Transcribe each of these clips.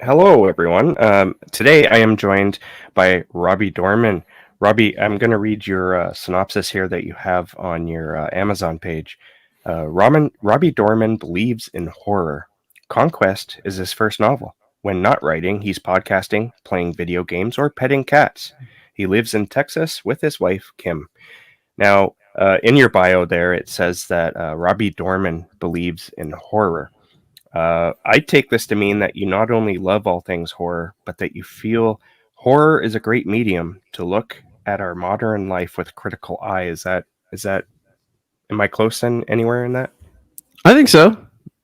Hello, everyone. Today I am joined by Robbie Dorman. Robbie, I'm going to read your synopsis here that you have on your Amazon page. Robbie Dorman believes in horror. Conquest is his first novel. When not writing, he's podcasting, playing video games, or petting cats. He lives in Texas with his wife, Kim. Now, in your bio there, it says that Robbie Dorman believes in horror. I take this to mean that you not only love all things horror, but that you feel horror is a great medium to look at our modern life with critical eye. Is that am I close in anywhere in that? I think so.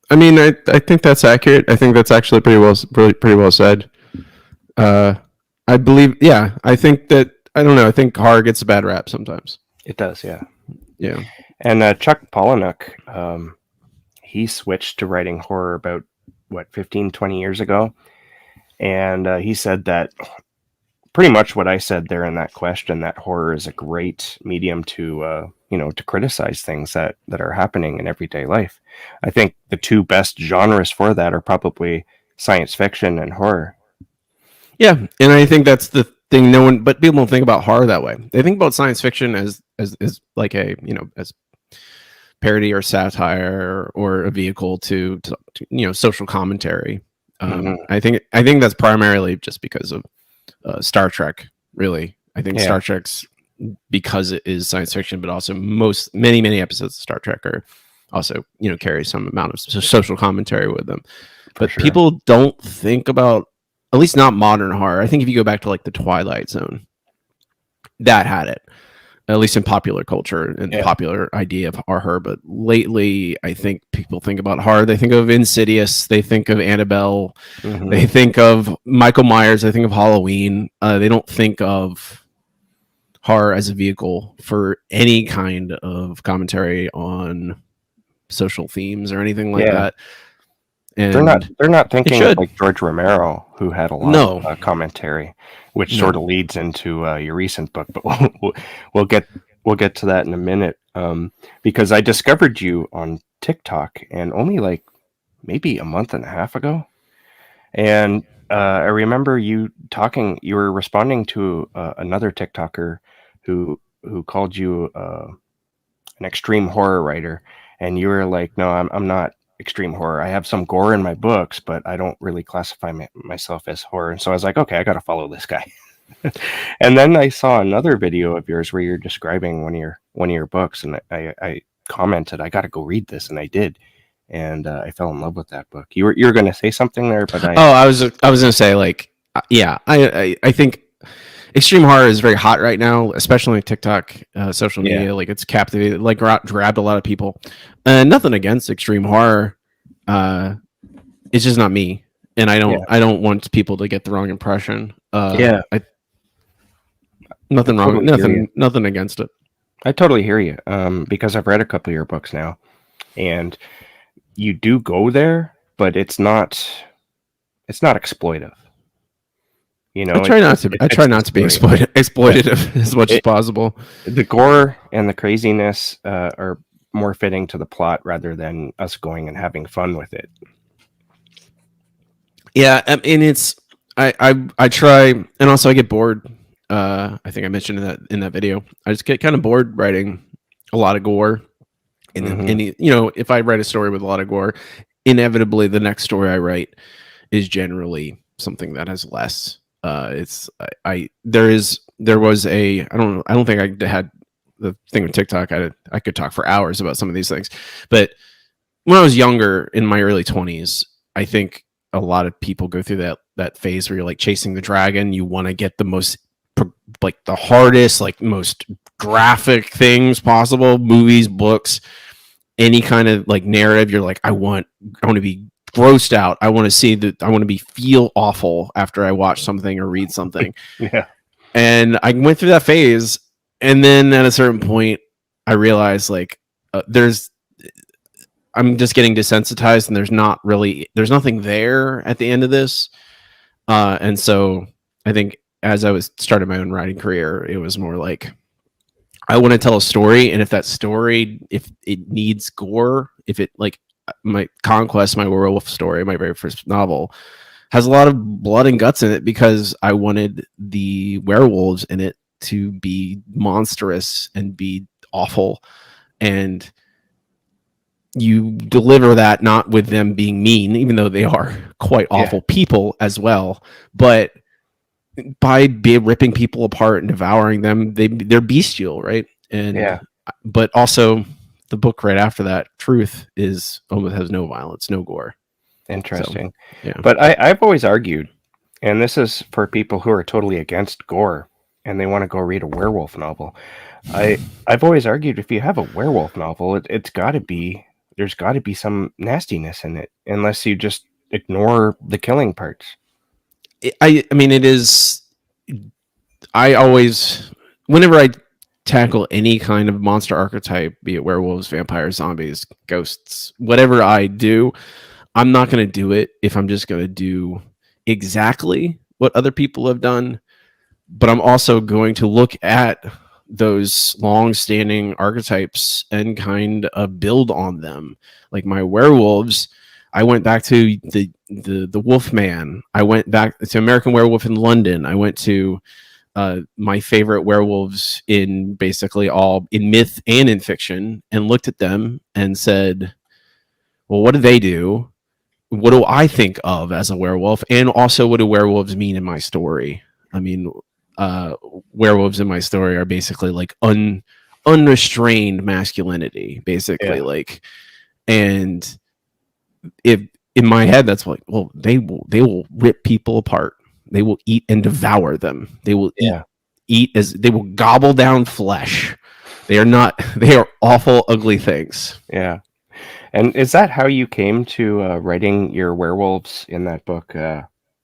I mean, I think that's accurate. I think that's actually pretty well said. I believe, yeah. I think that I don't know. I think horror gets a bad rap sometimes. It does, yeah. Yeah. And Chuck Palahniuk, he switched to writing horror about 15, 20 years ago, and he said that pretty much what I said there in that question, that horror is a great medium to to criticize things that are happening in everyday life. I think the two best genres for that are probably science fiction and horror. Yeah, and I think that's the thing. But people don't think about horror that way. They think about science fiction as like a as parody or satire or a vehicle to social commentary. I think that's primarily just because of Star Trek. Really, I think Star Trek's, because it is science fiction, but also many episodes of Star Trek are also carry some amount of social commentary with them. But people don't think about, at least not modern horror. I think if you go back to like the Twilight Zone, that had it, at least in popular culture and popular idea of horror. But lately, I think people think about horror. They think of Insidious. They think of Annabelle. They think of Michael Myers. They think of Halloween. They don't think of horror as a vehicle for any kind of commentary on social themes or anything like that. And they're not thinking of like George Romero, who had a lot of commentary, which sort of leads into your recent book. But we'll get to that in a minute, because I discovered you on TikTok, and only like maybe a month and a half ago, and I remember you were responding to another TikToker who called you an extreme horror writer, and you were like, no, I'm not extreme horror. I have some gore in my books, but I don't really classify myself as horror. And so I was like, okay, I got to follow this guy. And then I saw another video of yours where you're describing one of your books, and I commented, I got to go read this, and I did, and I fell in love with that book. You were going to say something there, but I was going to say, like, yeah, I think extreme horror is very hot right now, especially on TikTok, social media. Like, it's captivated, like grabbed a lot of people. Nothing against extreme horror. It's just not me, and I don't want people to get the wrong impression. Nothing wrong. Nothing against it. I totally hear you. Because I've read a couple of your books now, and you do go there, but it's not exploitive. I try not to be exploitative as much as possible. The gore and the craziness are more fitting to the plot rather than us going and having fun with it. Yeah, and it's I try, and also I get bored. I think I mentioned in that video. I just get kind of bored writing a lot of gore, and if I write a story with a lot of gore, inevitably the next story I write is generally something that has less. There was a I don't think I had the thing with TikTok. I could talk for hours about some of these things, but when I was younger, in my early 20s, I think a lot of people go through that phase where you're like chasing the dragon. You want to get the most, like, the hardest, like, most graphic things possible, movies, books, any kind of like narrative. You're like, I want to be grossed out. I want to feel awful after I watch something or read something. Yeah. And I went through that phase, and then at a certain point I realized, like, I'm just getting desensitized, and there's nothing there at the end of this. And so I think as I was starting my own writing career, it was more like, I want to tell a story, and if that story, if it needs gore, if it, like, my Conquest, my werewolf story, my very first novel, has a lot of blood and guts in it because I wanted the werewolves in it to be monstrous and be awful. And you deliver that not with them being mean, even though they are quite awful people as well, but by ripping people apart and devouring them, they're bestial, right? And but also the book right after that, Truth, is almost has no violence, no gore. Interesting. So, but I've always argued, and this is for people who are totally against gore and they want to go read a werewolf novel. I've always argued if you have a werewolf novel, there's got to be some nastiness in it, unless you just ignore the killing parts. I mean, it is. I always, whenever I tackle any kind of monster archetype, be it werewolves, vampires, zombies, ghosts, whatever I do, I'm not going to do it if I'm just going to do exactly what other people have done. But I'm also going to look at those long-standing archetypes and kind of build on them. Like my werewolves, I went back to the Wolfman. I went back to American Werewolf in London. I went to my favorite werewolves in basically all in myth and in fiction, and looked at them and said, well, what do they do? What do I think of as a werewolf? And also, what do werewolves mean in my story? I mean, werewolves in my story are basically like unrestrained masculinity, basically. Like, and if in my head, that's like, well, they will rip people apart. They will eat and devour them. They will eat as they will gobble down flesh. They are awful, ugly things. Yeah. And is that how you came to writing your werewolves in that book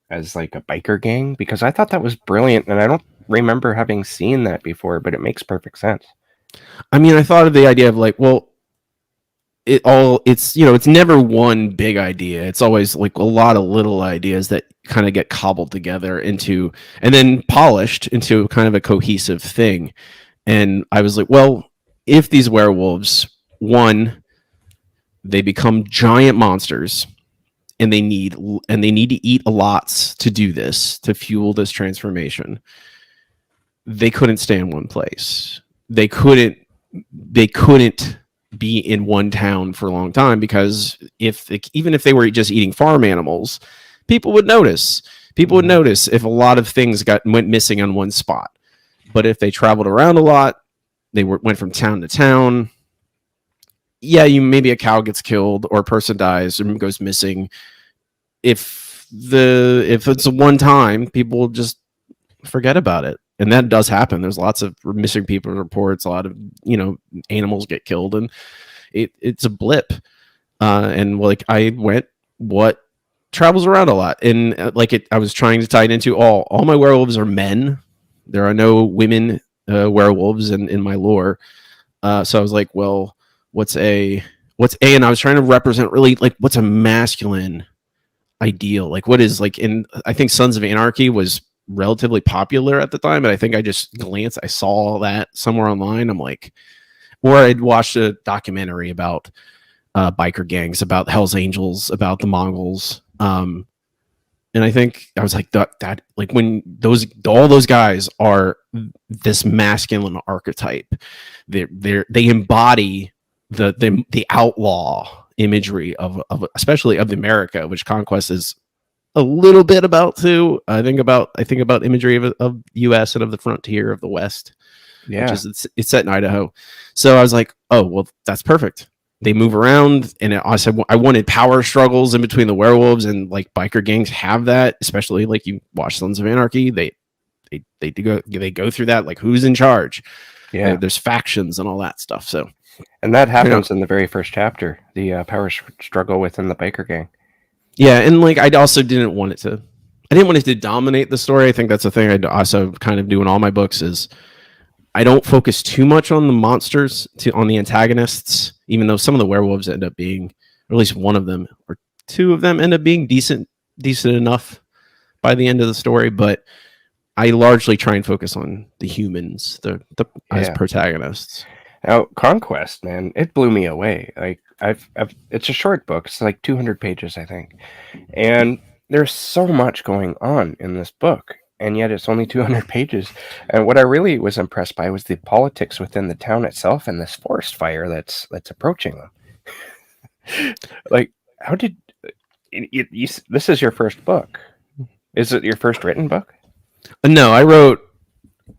as like a biker gang? Because I thought that was brilliant, and I don't remember having seen that before, but it makes perfect sense. I mean, I thought of the idea of like, well, it's never one big idea. It's always like a lot of little ideas that kind of get cobbled together into and then polished into kind of a cohesive thing. And I was like, well, if these werewolves, one, they become giant monsters and they need to eat a lot to do this, to fuel this transformation. They couldn't stay in one place. They couldn't be in one town for a long time, because even if they were just eating farm animals, people would notice. People would notice if a lot of things went missing on one spot. But if they traveled around a lot, they went from town to town. Yeah, maybe a cow gets killed or a person dies or goes missing. If it's a one time, people just forget about it. And that does happen. There's lots of missing people reports. A lot of animals get killed, and it's a blip. And like I went, what travels around a lot, and I was trying to tie it into all my werewolves are men. There are no women werewolves in my lore. So I was like, well, and I was trying to represent really like what's a masculine ideal, like what is like I think Sons of Anarchy was relatively popular at the time, and I think I saw that somewhere online. I'm like, or I'd watched a documentary about biker gangs, about Hell's Angels, about the Mongols, and I think I was like that like when all those guys are this masculine archetype, they embody the outlaw imagery of especially of America, which Conquest is a little bit about too. I think about imagery of U.S. and of the frontier of the West. Yeah, which is it's set in Idaho. So I was like, oh well, that's perfect. They move around, and I said I wanted power struggles in between the werewolves, and like biker gangs have that, especially like you watch Sons of Anarchy. They go through that, like who's in charge. Yeah, there's factions and all that stuff. So, and that happens in the very first chapter, the power struggle within the biker gang. Yeah, and like I didn't want it to dominate the story. I think that's the thing I also kind of do in all my books is I don't focus too much on the monsters, on the antagonists, even though some of the werewolves end up being, or at least one of them or two of them end up being decent enough by the end of the story. But I largely try and focus on the humans, as protagonists. Now, Conquest, man, it blew me away. Like it's a short book. It's like 200 pages, I think. And there's so much going on in this book, and yet it's only 200 pages. And what I really was impressed by was the politics within the town itself and this forest fire that's approaching them. Like, how did this is your first book? Is it your first written book? No, I wrote.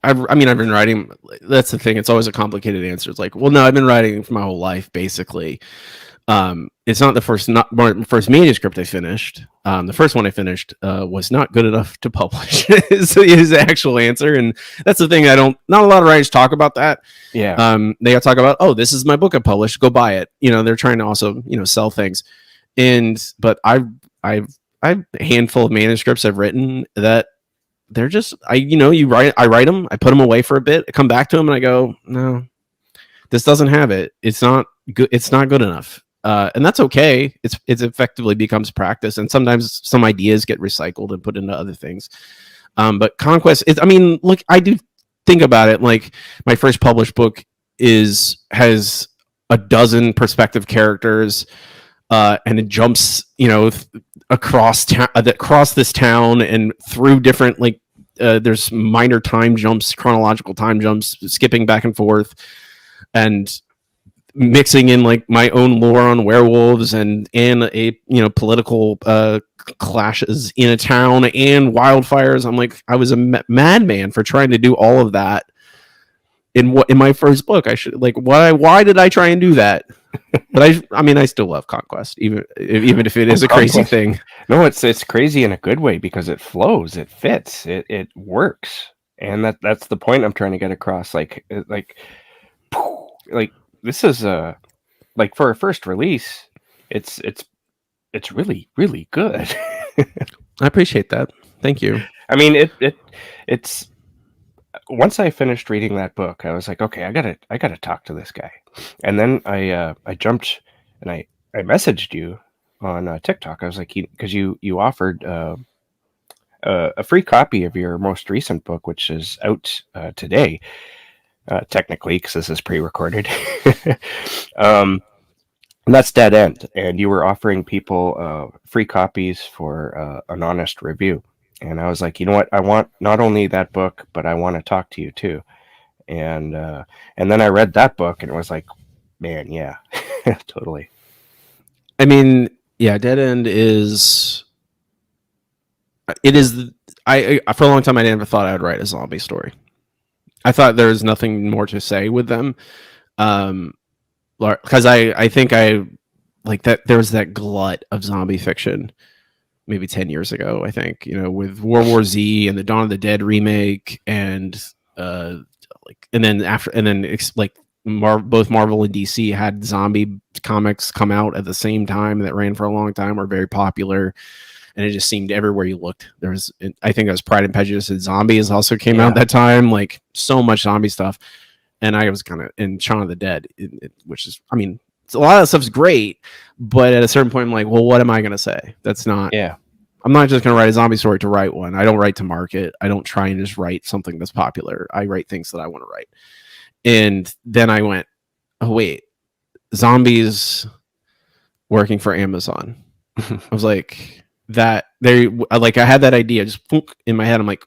I mean, I've been writing. That's the thing. It's always a complicated answer. It's like, well, no, I've been writing for my whole life, basically. It's not the first manuscript I finished. The first one I finished was not good enough to publish. is the actual answer, and that's the thing. Not a lot of writers talk about that. Yeah. They talk about, oh, this is my book I published. Go buy it. They're trying to also sell things. But I've a handful of manuscripts I've written that they're just I write them, I put them away for a bit, I come back to them, and I go, no, this doesn't have it. It's not good. It's not good enough. And that's okay. It effectively becomes practice, and sometimes some ideas get recycled and put into other things. But Conquest, look, I do think about it. Like, my first published book has a dozen perspective characters, and it jumps, across this town and through different there's minor time jumps, chronological time jumps, skipping back and forth, and mixing in my own lore on werewolves and a political clashes in a town and wildfires. I'm like, I was a madman for trying to do all of that in my first book. I should why did I try and do that? But I still love Conquest, even if it is a crazy thing. No, it's crazy in a good way, because it flows, it fits, it works, and that's the point I'm trying to get across. Like this is for a first release, it's really, really good. I appreciate that. Thank you. I mean, it's once I finished reading that book, I was like, okay, I gotta talk to this guy. And then I jumped and I messaged you on TikTok. I was like, because you offered a free copy of your most recent book, which is out today, technically, because this is pre-recorded. And that's Dead End, and you were offering people free copies for an honest review. And I was like, you know what? I want not only that book, but I want to talk to you too. And then I read that book, and it was like, man, yeah, totally. I mean, yeah, Dead End is. It is. I for a long time I never thought I would write a zombie story. I thought there was nothing more to say with them, because I think I like that there was that glut of zombie fiction maybe 10 years ago, I think, with World War Z and the Dawn of the Dead remake, and both Marvel and DC had zombie comics come out at the same time that ran for a long time, were very popular, and it just seemed everywhere you looked. I think it was Pride and Prejudice and Zombies also came out that time, like so much zombie stuff. And I was kind of in Shaun of the Dead, which is, a lot of that stuff's great, but at a certain point, I'm like, well, what am I going to say? That's not. Yeah. I'm not just going to write a zombie story to write one. I don't write to market. I don't try and just write something that's popular. I write things that I want to write. And then I went, oh wait, zombies working for Amazon. I was like, I had that idea just in my head. I'm like,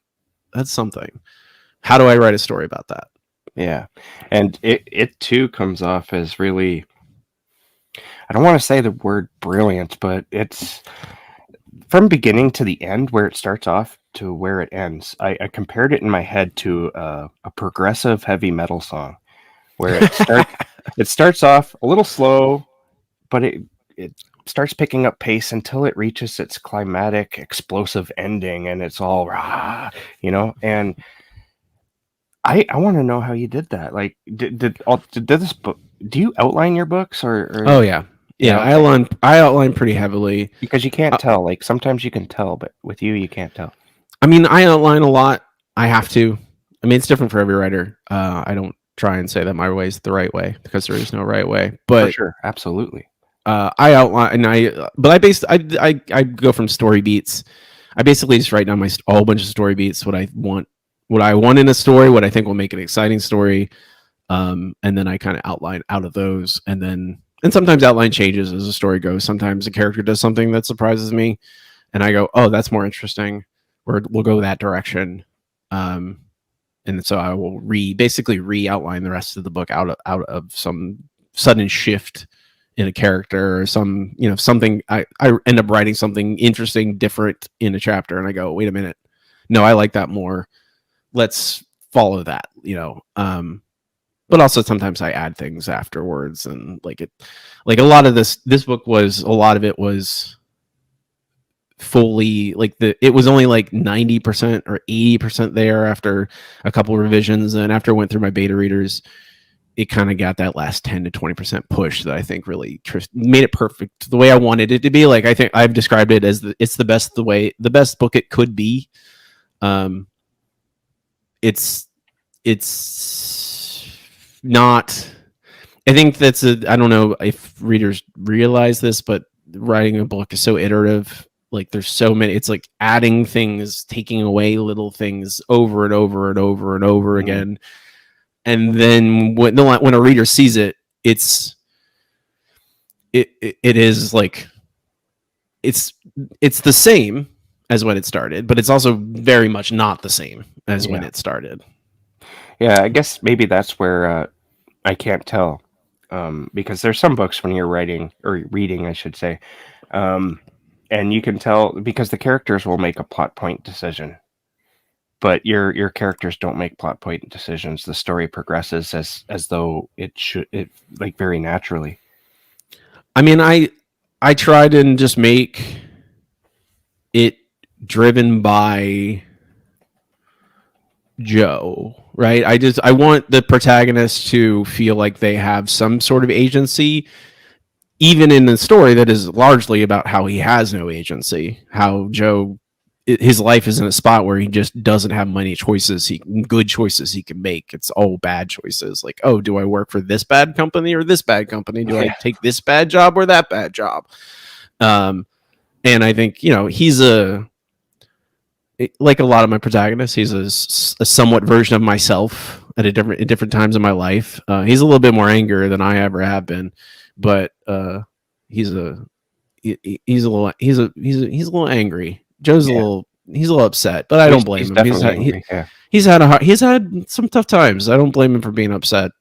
that's something. How do I write a story about that? Yeah. And it too comes off as really, I don't want to say the word brilliant, but it's from beginning to the end, where it starts off to where it ends. I compared it in my head to a progressive heavy metal song, where it starts off a little slow, but it starts picking up pace until it reaches its climatic, explosive ending, and it's all rah, and I want to know how you did that. Like, did this book? Do you outline your books or? Oh yeah. Yeah, I outline pretty heavily, because you can't tell. Like, sometimes you can tell, but with you can't tell. I outline a lot. I have to. It's different for every writer. I don't try and say that my way is the right way, because there is no right way. But for sure, absolutely. I outline, and I go from story beats. I basically just write down a whole bunch of story beats, what I want in a story, what I think will make an exciting story, and then I kind of outline out of those, and sometimes outline changes as the story goes. Sometimes a character does something that surprises me, and I go, oh, that's more interesting. We'll go that direction. And so I will basically re-outline the rest of the book out of some sudden shift in a character or some, something. I end up writing something interesting, different in a chapter, and I go, wait a minute, no, I like that more. Let's follow that, but also sometimes I add things afterwards, and like a lot of this book was, a lot of it was fully it was only like 90% or 80% there after a couple revisions, and after I went through my beta readers, it kind of got that last 10 to 20% push that I think really made it perfect the way I wanted it to be. Like, I think I've described it as it's the best book it could be. It's not, I think I don't know if readers realize this, but writing a book is so iterative. Like, there's so many, it's like adding things, taking away little things over and over and over and over again. And then when a reader sees it, it is like, it's the same as when it started, but it's also very much not the same as when it started. Yeah, I guess maybe that's where I can't tell, because there's some books when you're writing or reading, I should say, and you can tell because the characters will make a plot point decision, but your characters don't make plot point decisions. The story progresses as though it should, like, very naturally. I mean, I tried and just make it driven by Joe, right? I want the protagonist to feel like they have some sort of agency, even in the story that is largely about how he has no agency, how Joe, his life is in a spot where he just doesn't have many good choices he can make. It's all bad choices. Like, oh, do I work for this bad company or this bad company? Do I take this bad job or that bad job? And I think, he's like a lot of my protagonists, he's a somewhat version of myself at different times in my life. He's a little bit more angry than I ever have been, but he's a little angry. Joe's he's a little upset, but I don't blame him. He's had some tough times. I don't blame him for being upset.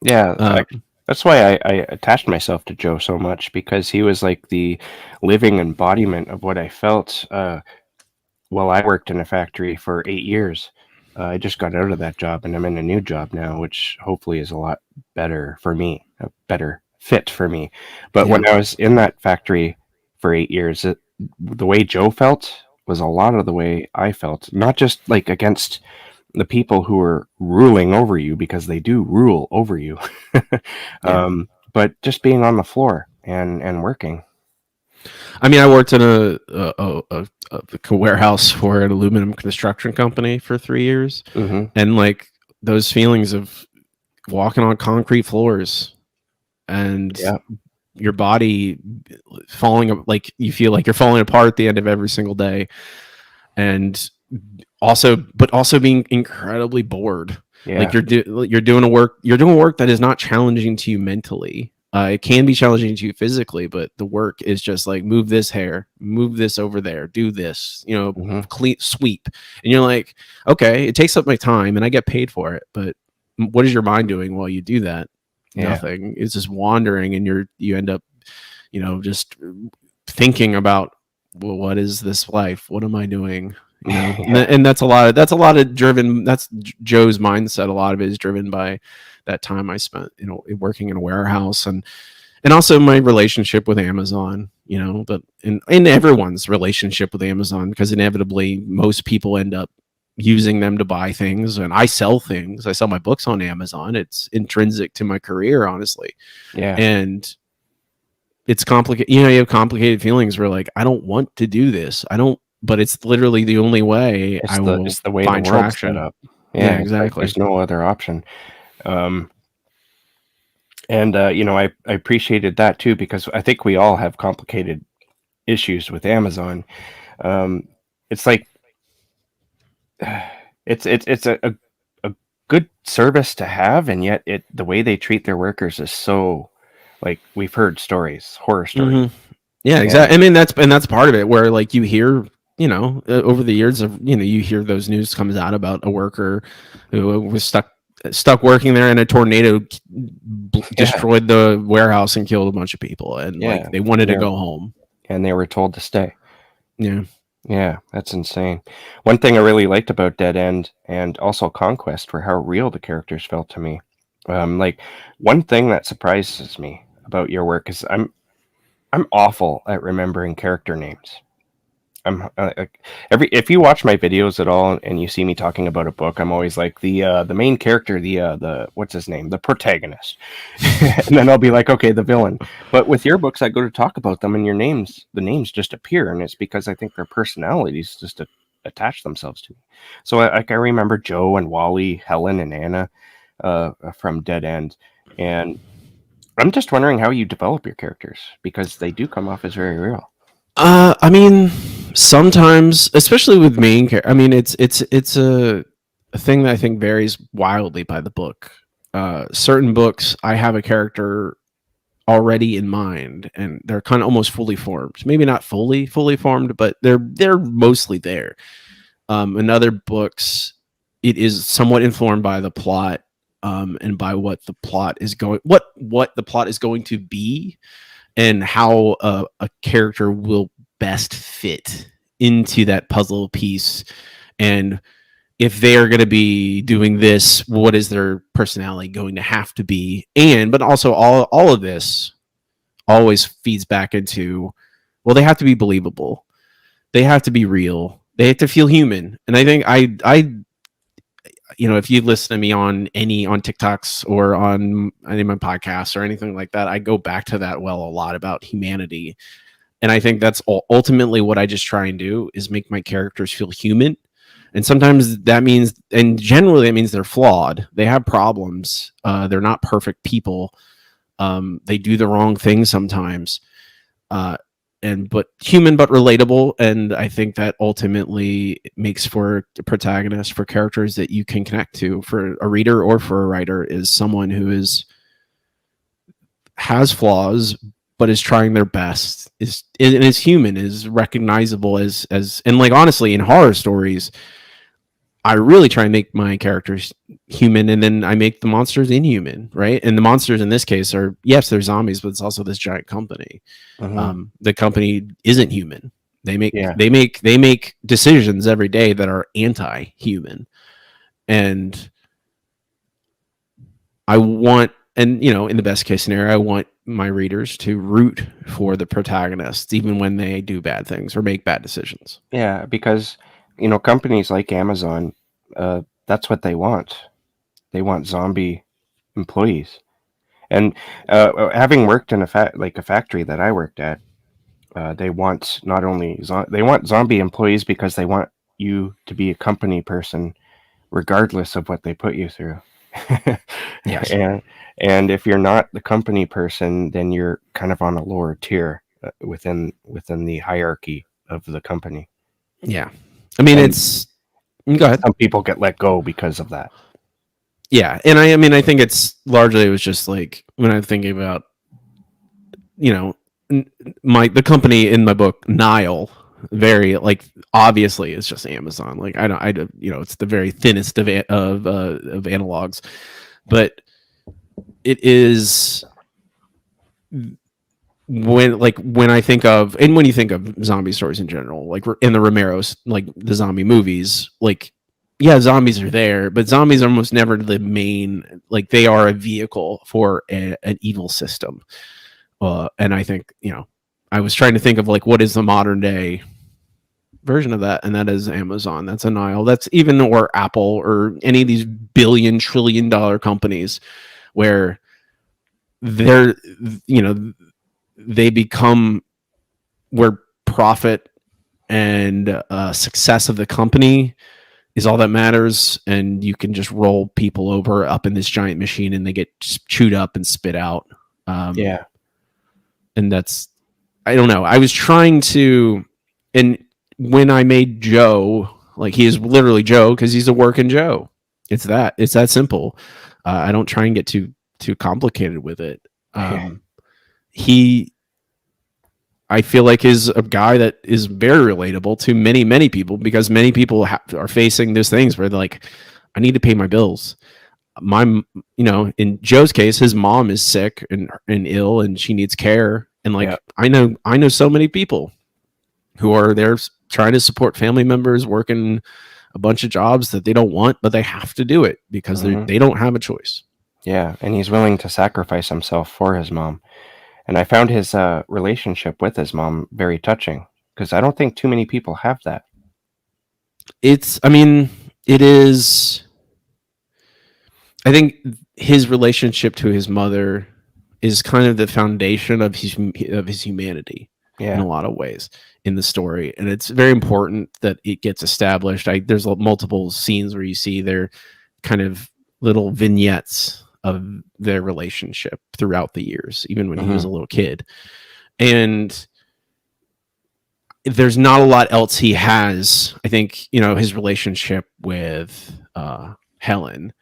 Yeah, that's why I attached myself to Joe so much, because he was like the living embodiment of what I felt. Well, I worked in a factory for 8 years. I just got out of that job, and I'm in a new job now, which hopefully is a lot better for me, a better fit for me. But when I was in that factory for 8 years, the way Joe felt was a lot of the way I felt, not just like against the people who are ruling over you, because they do rule over you, but just being on the floor and working. I mean, I worked in a warehouse for an aluminum construction company for 3 years, and like those feelings of walking on concrete floors and your body falling, like you feel like you're falling apart at the end of every single day, and also being incredibly bored. Like you're doing work that is not challenging to you mentally. It can be challenging to you physically, but the work is just like, move this hair, move this over there, do this, clean, sweep. And you're like, okay, it takes up my time and I get paid for it, but what is your mind doing while you do that? Nothing. It's just wandering, and you end up, just thinking about, well, what is this life? What am I doing? And that's a lot of driven. That's Joe's mindset. A lot of it is driven by that time I spent, working in a warehouse, and also my relationship with Amazon, but in everyone's relationship with Amazon, because inevitably most people end up using them to buy things, and I sell things. I sell my books on Amazon. It's intrinsic to my career, honestly. Yeah. And it's complicated. You have complicated feelings where like, I don't want to do this. But it's literally the only way it's the way find the world's traction. Set up. Yeah, exactly. Like, there's no other option. I appreciated that too, because I think we all have complicated issues with Amazon. It's like it's a good service to have, and yet the way they treat their workers is so, like, we've heard horror stories. Yeah, exactly. I mean, that's part of it, where like you hear, over the years of, you hear those news comes out about a worker who was stuck working there, and a tornado destroyed the warehouse and killed a bunch of people, and like they wanted to go home, and they were told to stay. Yeah, that's insane. One thing I really liked about Dead End and also Conquest were how real the characters felt to me. Like one thing that surprises me about your work is I'm awful at remembering character names. I'm if you watch my videos at all and you see me talking about a book, I'm always like the main character, the what's his name, the protagonist, and then I'll be like, okay, the villain. But with your books, I go to talk about them, and the names just appear, and it's because I think their personalities just attach themselves to me. So I remember Joe and Wally, Helen and Anna from Dead End, and I'm just wondering how you develop your characters, because they do come off as very real. I mean, sometimes, especially with main character, I mean, it's a thing that I think varies wildly by the book. Certain books, I have a character already in mind, and they're kind of almost fully formed. Maybe not fully formed, but they're mostly there. In other books, it is somewhat informed by the plot, and by what the plot is going to be, and how a character will best fit into that puzzle piece. And if they are going to be doing this, what is their personality going to have to be? But also all of this always feeds back into, well, they have to be believable. They have to be real. They have to feel human. And I think I if you listen to me on TikToks or on any of my podcasts or anything like that, I go back to that a lot about humanity. And I think that's ultimately what I just try and do, is make my characters feel human. And sometimes that means, and generally that means they're flawed. They have problems. They're not perfect people. They do the wrong thing sometimes. But human, but relatable. And I think that ultimately makes for a protagonist, for characters that you can connect to, for a reader or for a writer, is someone who has flaws, but is trying their best, is human, is recognizable as, and like, honestly, in horror stories, I really try and make my characters human, and then I make the monsters inhuman, right? And the monsters in this case are, yes, they're zombies, but it's also this giant company. Mm-hmm. The company isn't human. They make decisions every day that are anti-human, and I want, and in the best case scenario, I want my readers to root for the protagonists, even when they do bad things or make bad decisions. Yeah, because companies like Amazon, that's what they want. They want zombie employees. And having worked in a factory that I worked at, they want not only they want zombie employees, because they want you to be a company person, regardless of what they put you through. Yes. And if you're not the company person, then you're kind of on a lower tier within the hierarchy of the company. Yeah. I mean, go ahead. Some people get let go because of that. Yeah. And I mean, I think it was just like, when I'm thinking about, the company in my book, Nile, very, like, obviously it's just Amazon. Like, it's the very thinnest of analogs, but it is, when I think of, and when you think of zombie stories in general, like in the Romero's, like the zombie movies, like, yeah, zombies are there, but zombies are almost never the main, like, they are a vehicle for an evil system. And I think, I was trying to think of, like, what is the modern day version of that, and that is Amazon. That's a Nile. That's even, or Apple, or any of these billion, trillion dollar companies, where they're, they become, where profit and success of the company is all that matters, and you can just roll people up in this giant machine, and they get chewed up and spit out. Yeah. And that's, I don't know. I was trying to, and when I made Joe, like, he is literally Joe because he's a working Joe. It's that simple. I don't try and get too complicated with it. I feel like is a guy that is very relatable to many people, because many people are facing those things where they're like, I need to pay my bills. In Joe's case, his mom is sick and ill, and she needs care. And like, I know so many people who are there trying to support family members, working a bunch of jobs that they don't want, but they have to do it because they don't have a choice. Yeah, and he's willing to sacrifice himself for his mom. And I found his relationship with his mom very touching, because I don't think too many people have that. It is. I think his relationship to his mother is kind of the foundation of his humanity in a lot of ways in the story, and it's very important that it gets established. There's multiple scenes where you see their kind of little vignettes of their relationship throughout the years, even when he was a little kid. And there's not a lot else he has. I think, his relationship with Helen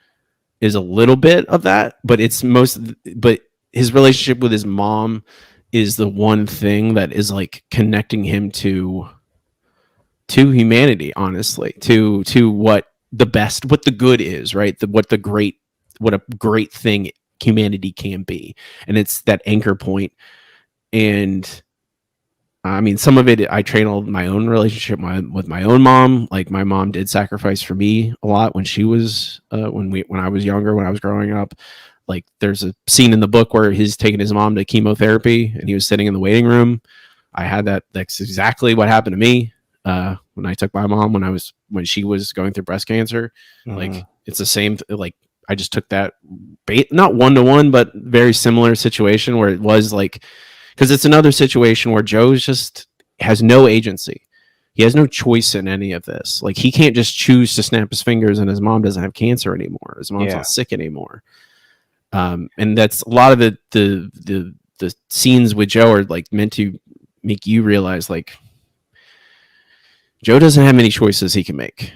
is a little bit of that, but but his relationship with his mom is the one thing that is like connecting him to humanity, honestly, to what the good is, right? What a great thing humanity can be. And it's that anchor point. And some of it, I channeled my own relationship with my own mom. Like, my mom did sacrifice for me a lot when she was, when I was younger, when I was growing up. Like, there's a scene in the book where he's taking his mom to chemotherapy and he was sitting in the waiting room. I had that's exactly what happened to me when I took my mom when she was going through breast cancer. Like, it's the same. Like, I just took that not 1-to-1, but very similar situation where it was like, because it's another situation where Joe just has no agency. He has no choice in any of this. Like, he can't just choose to snap his fingers and his mom doesn't have cancer anymore. His mom's not sick anymore. And that's a lot of the scenes with Joe are like meant to make you realize, like, Joe doesn't have many choices he can make,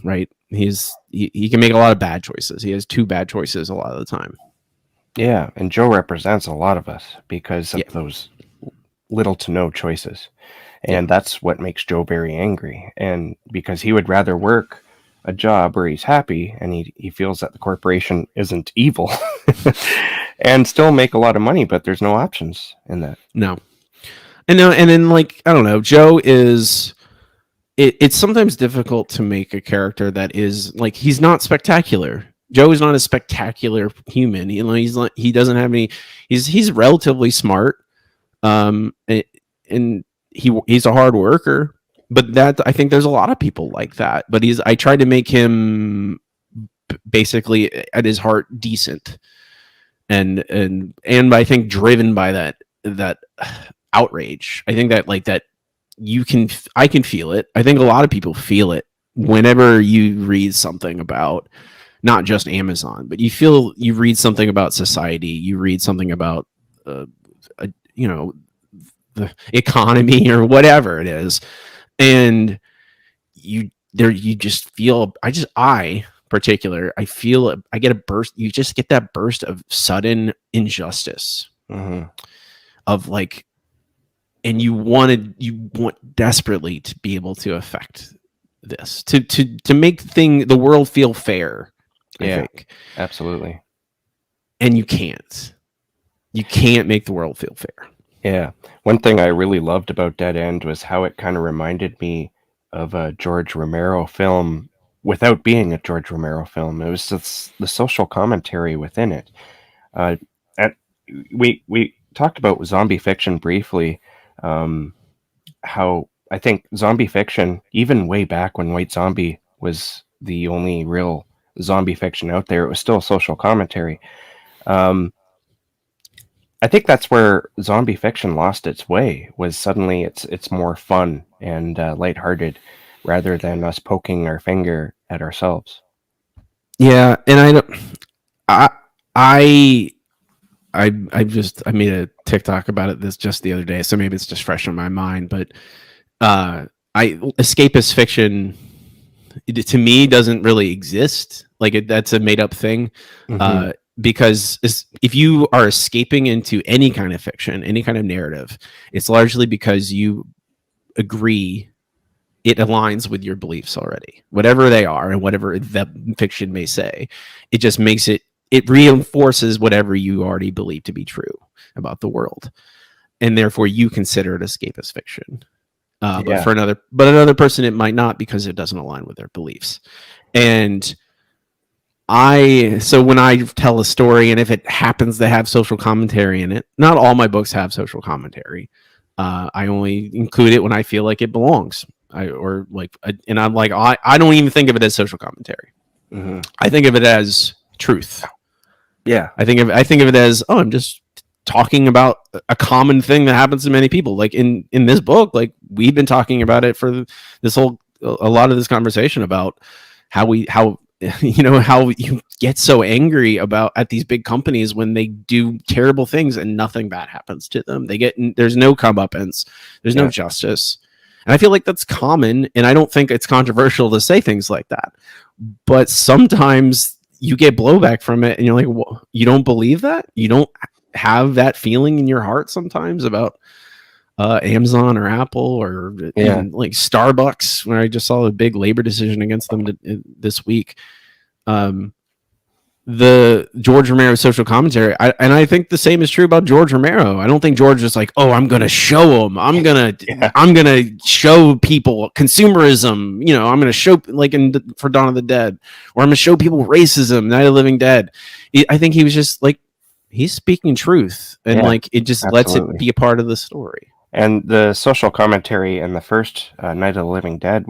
right? He can make a lot of bad choices. He has 2 bad choices a lot of the time. Yeah, and Joe represents a lot of us because of those little to no choices. And that's what makes Joe very angry. And because he would rather work a job where he's happy and he feels that the corporation isn't evil and still make a lot of money, but there's no options in that. No. And then, like, I don't know, Joe is... It's sometimes difficult to make a character that is, like, he's not spectacular. Joe is not a spectacular human. He doesn't have any. He's relatively smart, and he's a hard worker. But that, I think there's a lot of people like that. But I tried to make him basically at his heart decent, and I think driven by that outrage. I think that, like, that I can feel it. I think a lot of people feel it whenever you read something about not just Amazon, but you read something about society, you read something about the economy or whatever it is, and you just feel. I get a burst. You just get that burst of sudden injustice, of like, and you want desperately to be able to affect this, to make the world feel fair. I think. Absolutely. And you can't make the world feel fair. Yeah. One thing I really loved about Dead End was how it kind of reminded me of a George Romero film without being a George Romero film. It was just the social commentary within it. We talked about zombie fiction briefly, how I think zombie fiction, even way back when White Zombie was the only real zombie fiction out there, it was still social commentary. I think that's where zombie fiction lost its way, was suddenly it's more fun and lighthearted rather than us poking our finger at ourselves. Yeah, and I made a TikTok about it just the other day, so maybe it's just fresh in my mind, but escapist fiction to me doesn't really exist. Like, that's a made up thing. because if you are escaping into any kind of fiction, any kind of narrative, it's largely because you agree it aligns with your beliefs already, whatever they are and whatever the fiction may say. It just makes it reinforces whatever you already believe to be true about the world, and therefore you consider it escapist fiction. But for another person, it might not, because it doesn't align with their beliefs. And so when I tell a story, and if it happens to have social commentary in it, not all my books have social commentary. I only include it when I feel like it belongs. I don't even think of it as social commentary. Mm-hmm. I think of it as truth. Yeah. I think of it as, I'm just talking about a common thing that happens to many people. Like in this book, like we've been talking about it for a lot of this conversation about how you get so angry at these big companies when they do terrible things and nothing bad happens to them. There's no comeuppance, there's no justice. And I feel like that's common, and I don't think it's controversial to say things like that. But sometimes you get blowback from it, and you're like, well, you don't believe that? You don't have that feeling in your heart sometimes about Amazon or Apple or even like Starbucks, where I just saw a big labor decision against them this week. The George Romero social commentary, and I think the same is true about George Romero. I don't think George is like, oh, I'm gonna show them, I'm gonna show people consumerism, I'm gonna show, like for Dawn of the Dead, or I'm gonna show people racism, Night of the Living Dead. I think he was just like, he's speaking truth, and like it just lets it be a part of the story. And the social commentary in the first Night of the Living Dead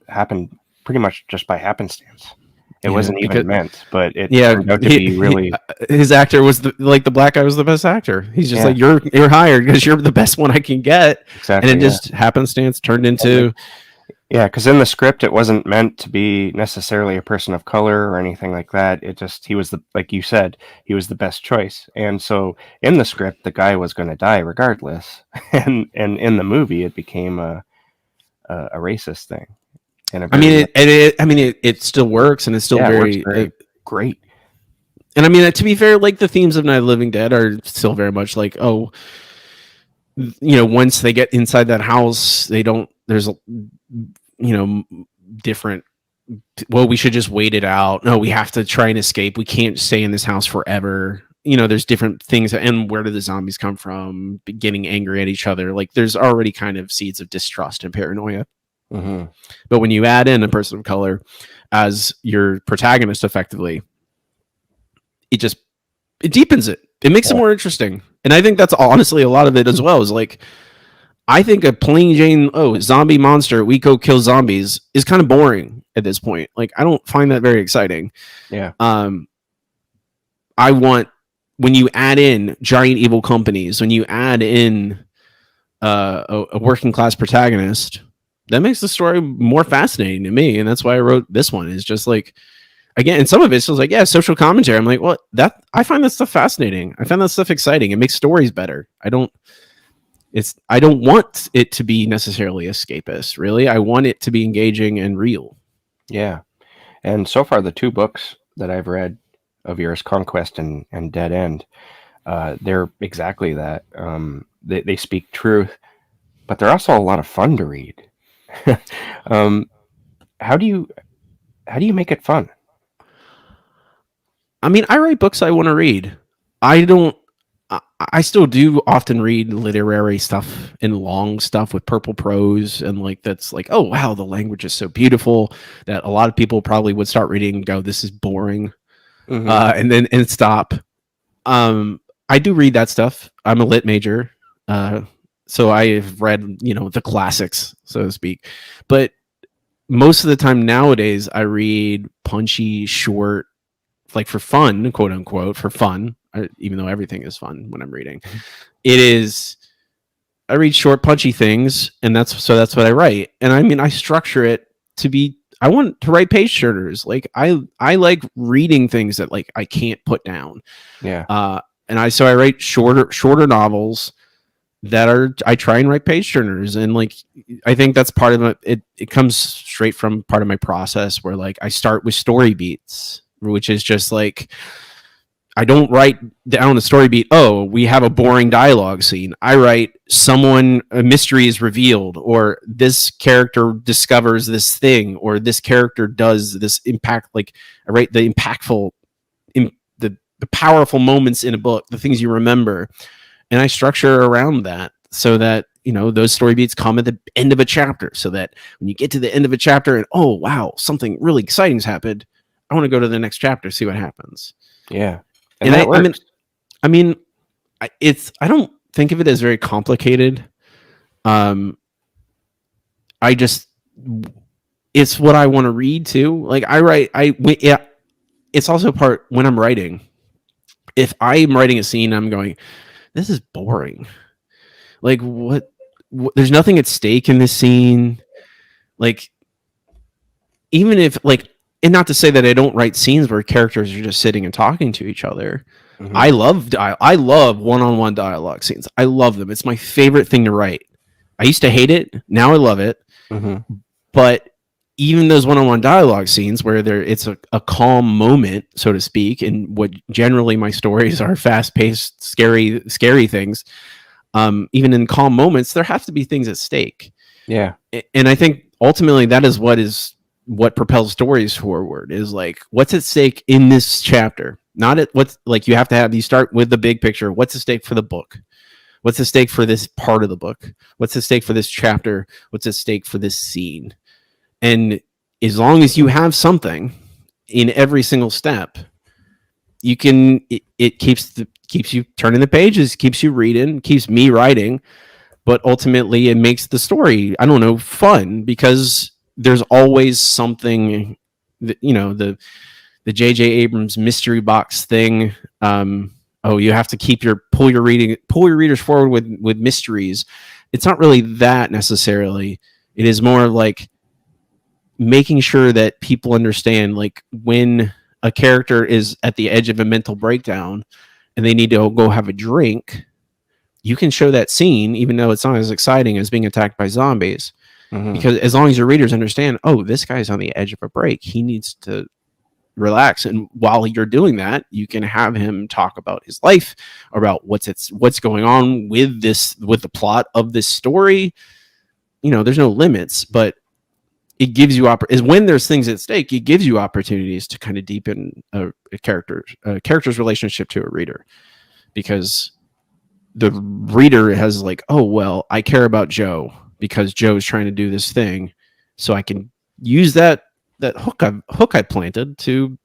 happened pretty much just by happenstance. It wasn't even meant, but it turned out to be really. His actor was the black guy was the best actor. He's just like, you're hired because you're the best one I can get. Exactly, and it just happenstance turned into. Yeah, because in the script it wasn't meant to be necessarily a person of color or anything like that. He was like you said, he was the best choice, and so in the script the guy was going to die regardless, and in the movie it became a racist thing. It still works, and it's still very great. And I mean, to be fair, like the themes of Night of the Living Dead are still very much like, once they get inside that house, there's different. Well, we should just wait it out. No, we have to try and escape. We can't stay in this house forever. There's different things, and where do the zombies come from? Getting angry at each other. Like there's already kind of seeds of distrust and paranoia. Mm-hmm. But when you add in a person of color as your protagonist, effectively, it deepens it. It makes it more interesting. And I think that's honestly a lot of it as well. Is like, I think a plain Jane, zombie monster, we go kill zombies is kind of boring at this point. Like, I don't find that very exciting. Yeah. I want, when you add in giant evil companies, when you add in a working class protagonist, that makes the story more fascinating to me, and that's why I wrote this one. Is just like, again, and some of it's just like, social commentary. I'm like, well, I find that stuff fascinating. I find that stuff exciting. It makes stories better. I don't want it to be necessarily escapist. Really, I want it to be engaging and real. Yeah, and so far the two books that I've read of yours, Conquest and Dead End, they're exactly that. They speak truth, but they're also a lot of fun to read. How do you make it fun? I mean, I write books I want to read. I still do often read literary stuff and long stuff with purple prose, and like that's like, oh wow, the language is so beautiful that a lot of people probably would start reading and go, this is boring, and stop. I do read that stuff. I'm a lit major, so I've read, the classics, so to speak. But most of the time nowadays, I read punchy, short, like for fun, quote unquote, for fun, even though everything is fun when I'm reading. I read short, punchy things, and that's what I write. And I mean, I structure it to be, I want to write page turners. Like I like reading things that like I can't put down. Yeah. And I write shorter novels I try and write page turners, and like I think that's part of it. It comes straight from part of my process where like I start with story beats, which is just like I don't write down the story beat. Oh, we have a boring dialogue scene. I write a mystery is revealed, or this character discovers this thing, or this character does this impact. Like I write the impactful, the powerful moments in a book, the things you remember, and I structure around that so that those story beats come at the end of a chapter. So that when you get to the end of a chapter and oh wow, something really exciting's happened, I want to go to the next chapter, see what happens. Yeah. And I don't think of it as very complicated. It's what I want to read too. Like it's also part when I'm writing. If I'm writing a scene, I'm going, this is boring. Like what there's nothing at stake in this scene. Like, even if and not to say that I don't write scenes where characters are just sitting and talking to each other. Mm-hmm. I love one-on-one dialogue scenes. I love them. It's my favorite thing to write. I used to hate it. Now I love it. Mm-hmm. But even those one-on-one dialogue scenes where it's a calm moment, so to speak, and what generally my stories are fast-paced, scary things. Even in calm moments, there have to be things at stake. Yeah. And I think ultimately that is what propels stories forward, is like, what's at stake in this chapter? Not at what's like, you start with the big picture. What's at stake for the book? What's at stake for this part of the book? What's at stake for this chapter? What's at stake for this scene? And as long as you have something in every single step, you can, it keeps you turning the pages, keeps you reading, keeps me writing, but ultimately it makes the story, fun, because there's always something that, the J.J. Abrams mystery box thing. You have to pull your readers forward with mysteries. It's not really that necessarily. It is more like making sure that people understand, like, when a character is at the edge of a mental breakdown and they need to go have a drink, you can show that scene, even though it's not as exciting as being attacked by zombies. Mm-hmm. Because as long as your readers understand, oh, this guy's on the edge of a break, he needs to relax. And while you're doing that, you can have him talk about his life, about what's going on with the plot of this story. There's no limits, but it gives you is when there's things at stake, it gives you opportunities to kind of deepen a character's relationship to a reader, because the reader has like, oh, well, I care about Joe because Joe's trying to do this thing, so I can use that hook I planted to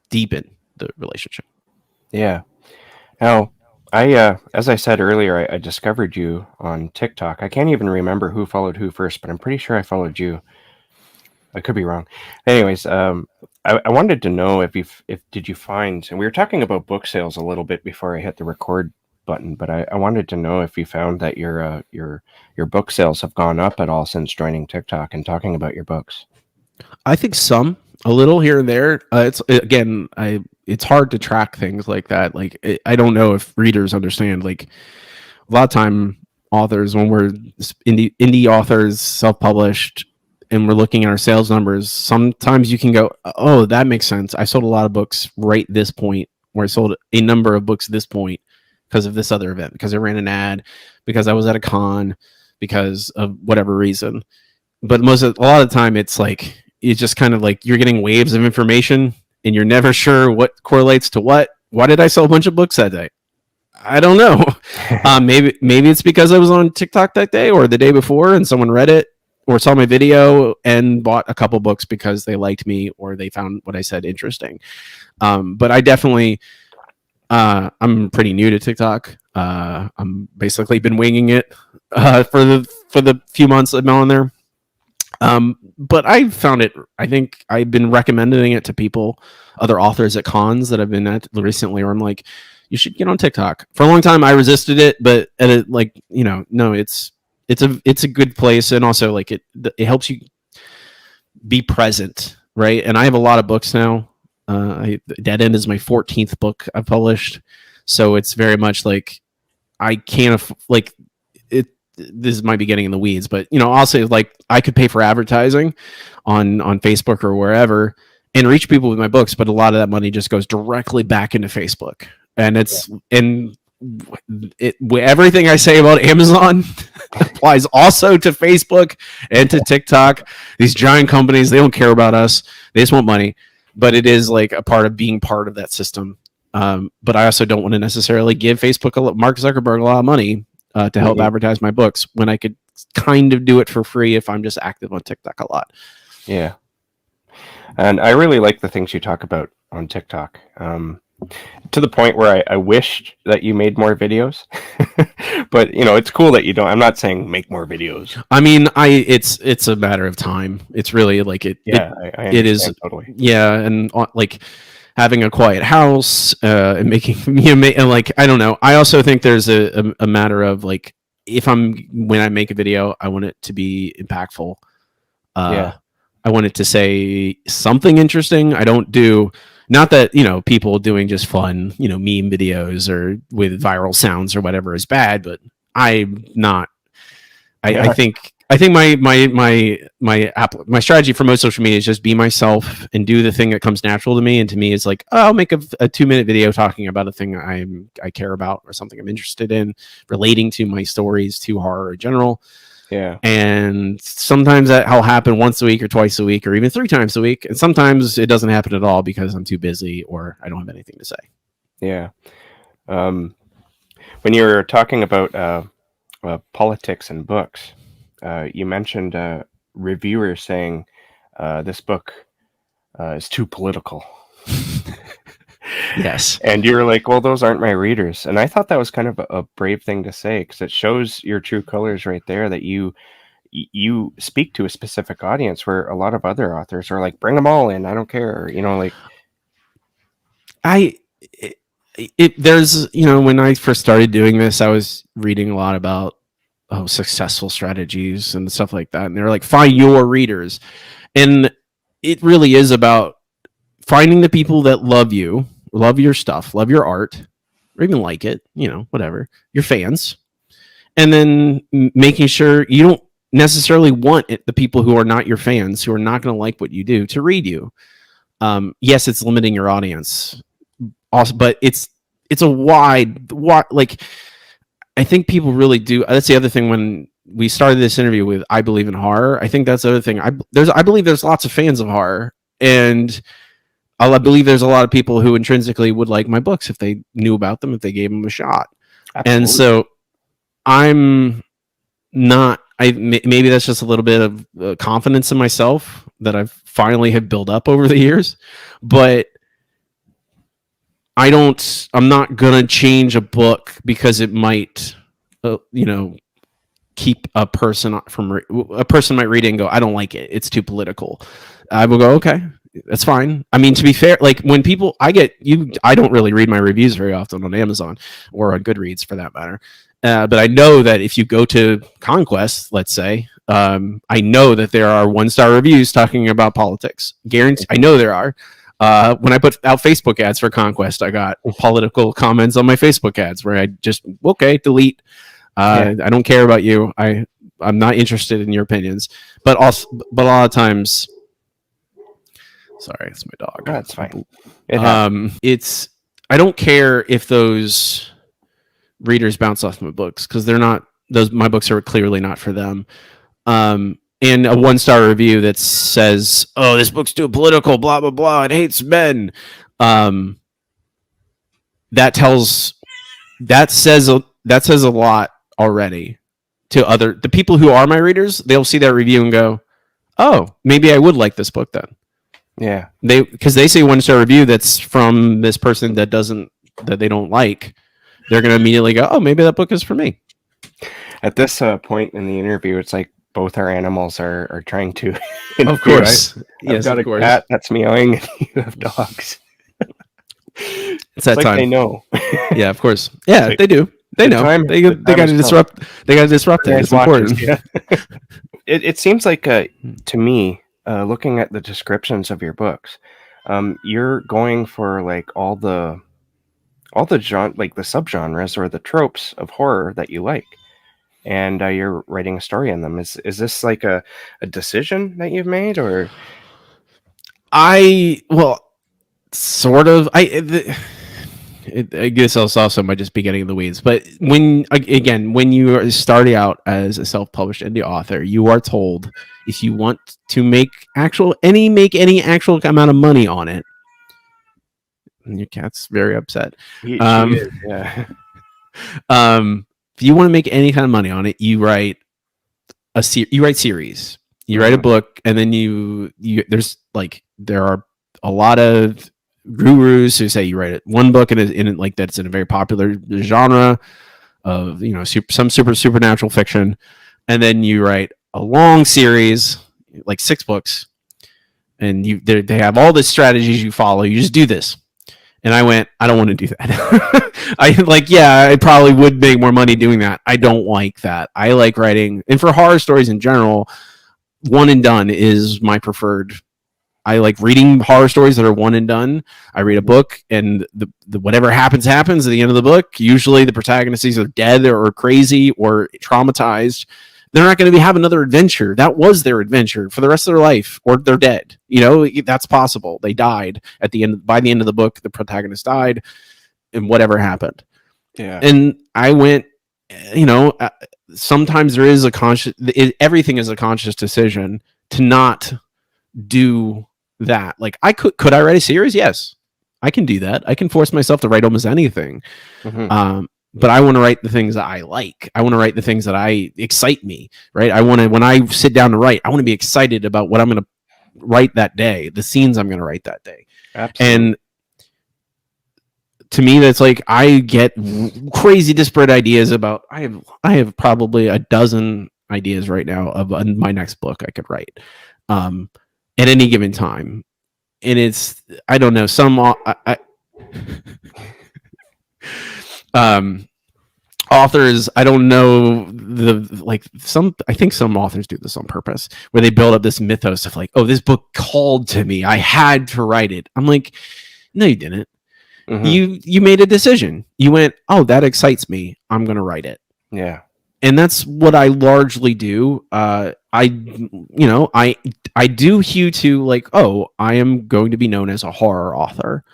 deepen the relationship. Yeah. Now, as I said earlier, I discovered you on TikTok. I can't even remember who followed who first, but I'm pretty sure I followed you. I could be wrong. Anyways, I wanted to know if did you find, and we were talking about book sales a little bit before I hit the record button, but I wanted to know if you found that your book sales have gone up at all since joining TikTok and talking about your books. I think a little here and there. It's hard to track things like that. Like, I don't know if readers understand. Like, a lot of time, authors, when we're indie authors, self-published, and we're looking at our sales numbers, sometimes you can go, oh, that makes sense. I sold a lot of books right this point, or I sold a number of books this point because of this other event, because I ran an ad, because I was at a con, because of whatever reason. But a lot of the time, it's just kind of like you're getting waves of information and you're never sure what correlates to what. Why did I sell a bunch of books that day? I don't know. Maybe it's because I was on TikTok that day or the day before and someone read it or saw my video and bought a couple books because they liked me or they found what I said interesting. But I definitely, I'm pretty new to TikTok. I'm basically been winging it for the few months I've been on there. But I found it, I think I've been recommending it to people, other authors at cons that I've been at recently, where I'm like, you should get on TikTok. For a long time, I resisted it, but no, it's a good place. And also it helps you be present. Right. And I have a lot of books now. Dead End is my 14th book I've published. So it's very much like, I can't this might be getting in the weeds, but I'll say I could pay for advertising on Facebook or wherever and reach people with my books, but a lot of that money just goes directly back into Facebook. and everything I say about Amazon applies also to Facebook and to TikTok. These giant companies, they don't care about us. They just want money. But it is like a part of being part of that system. But I also don't want to necessarily give Facebook, Mark Zuckerberg, a lot of money to help advertise my books when I could kind of do it for free if I'm just active on TikTok a lot. Yeah. And I really like the things you talk about on TikTok. To the point where I wished that you made more videos, but it's cool that you don't. I'm not saying make more videos. I mean, it's a matter of time. It's really like it. Yeah, it is totally. Yeah, and like having a quiet house and making and like I don't know. I also think there's a matter of like when I make a video, I want it to be impactful. I want it to say something interesting. I don't do. Not that, people doing just fun, meme videos or with viral sounds or whatever is bad, but I'm not. I think my strategy for most social media is just be myself and do the thing that comes natural to me. And to me, it's like, I'll make a 2-minute video talking about a thing I care about or something I'm interested in, relating to my stories, to horror in general. Yeah. And sometimes that'll happen once a week or twice a week or even 3 times a week. And sometimes it doesn't happen at all because I'm too busy or I don't have anything to say. Yeah. When you were talking about politics and books, you mentioned reviewers saying this book is too political. Yes. And you were like, well, those aren't my readers. And I thought that was kind of a brave thing to say, because it shows your true colors right there, that you speak to a specific audience, where a lot of other authors are like, bring them all in, I don't care, like there's when I first started doing this, I was reading a lot about successful strategies and stuff like that, and they're like, find your readers. And it really is about finding the people that love you, love your stuff, love your art, or even like it, whatever, your fans. And then making sure you don't necessarily want the people who are not your fans, who are not going to like what you do, to read you. Yes, it's limiting your audience, also, but it's a wide, like, I think people really do. That's the other thing. When we started this interview with I believe in horror, I think that's the other thing. I believe there's lots of fans of horror, and I believe there's a lot of people who intrinsically would like my books if they knew about them, if they gave them a shot. Absolutely. And so I'm not. Maybe that's just a little bit of confidence in myself that I've finally have built up over the years, but I'm not gonna change a book because it might, keep a person might read it and go, I don't like it, it's too political. I will go, okay, that's fine. I mean, to be fair, like when people, I don't really read my reviews very often on Amazon or on Goodreads for that matter. But I know that if you go to Conquest, let's say, I know that there are 1-star reviews talking about politics. Guarantee, I know there are. When I put out Facebook ads for Conquest, I got political comments on my Facebook ads where I just, okay, delete. I don't care about you. I'm not interested in your opinions. But a lot of times, sorry, it's my dog. Oh, that's fine. I don't care if those readers bounce off my books, because they're not. My books are clearly not for them. And a 1-star review that says, "Oh, this book's too political, blah blah blah, it hates men," that says a lot already to the people who are my readers. They'll see that review and go, "Oh, maybe I would like this book then." Yeah, because they say 1-star review that's from this person that they don't like. They're going to immediately go, "Oh, maybe that book is for me." At this point in the interview, it's like both our animals are trying to. Of course, I've got a cat that's meowing, and you have dogs. It's that like time. They know. Yeah, of course. Yeah, they do. They know. They got to disrupt. They got to disrupt it. It's important. Yeah. It seems like to me, looking at the descriptions of your books, you're going for like all the genre, like the subgenres or the tropes of horror that you like, and you're writing a story in them. Is this like a decision that you've made, or? Sort of. I guess also might just be getting in the weeds. But when you are starting out as a self-published indie author, you are told if you want to make any actual amount of money on it. And your cat's very upset. She is, yeah. If you want to make any kind of money on it, you write series. You write a book, and then there are a lot of gurus who say you write it one book in like that's in a very popular genre of some supernatural fiction, and then you write a long series like 6 books, and they have all the strategies you follow. You just do this. And I went, I don't want to do that. I probably would make more money doing that. I don't like that. I like writing, and for horror stories in general, one and done is my preferred. I like reading horror stories that are one and done. I read a book, and the whatever happens at the end of the book. Usually the protagonists are dead or crazy or traumatized. They're not going to have another adventure. That was their adventure for the rest of their life, or they're dead. That's possible. They died at the end. By the end of the book, the protagonist died, and whatever happened. Yeah. And I went, sometimes there is everything is a conscious decision to not do that. Like could I write a series? Yes, I can do that. I can force myself to write almost anything. Mm-hmm. But I want to write the things that I like. I want to write the things that excite me, right? When I sit down to write, I want to be excited about what I'm going to write that day, the scenes I'm going to write that day. Absolutely. And to me, that's like, I get crazy disparate ideas about, I have probably a dozen ideas right now of my next book I could write at any given time. And it's, I don't know, authors, I don't know, I think some authors do this on purpose, where they build up this mythos of like, oh, this book called to me, I had to write it. I'm like, no, you didn't. Mm-hmm. You made a decision. You went, oh, that excites me, I'm gonna write it. Yeah. And that's what I largely do. I do hew to like, oh, I am going to be known as a horror author,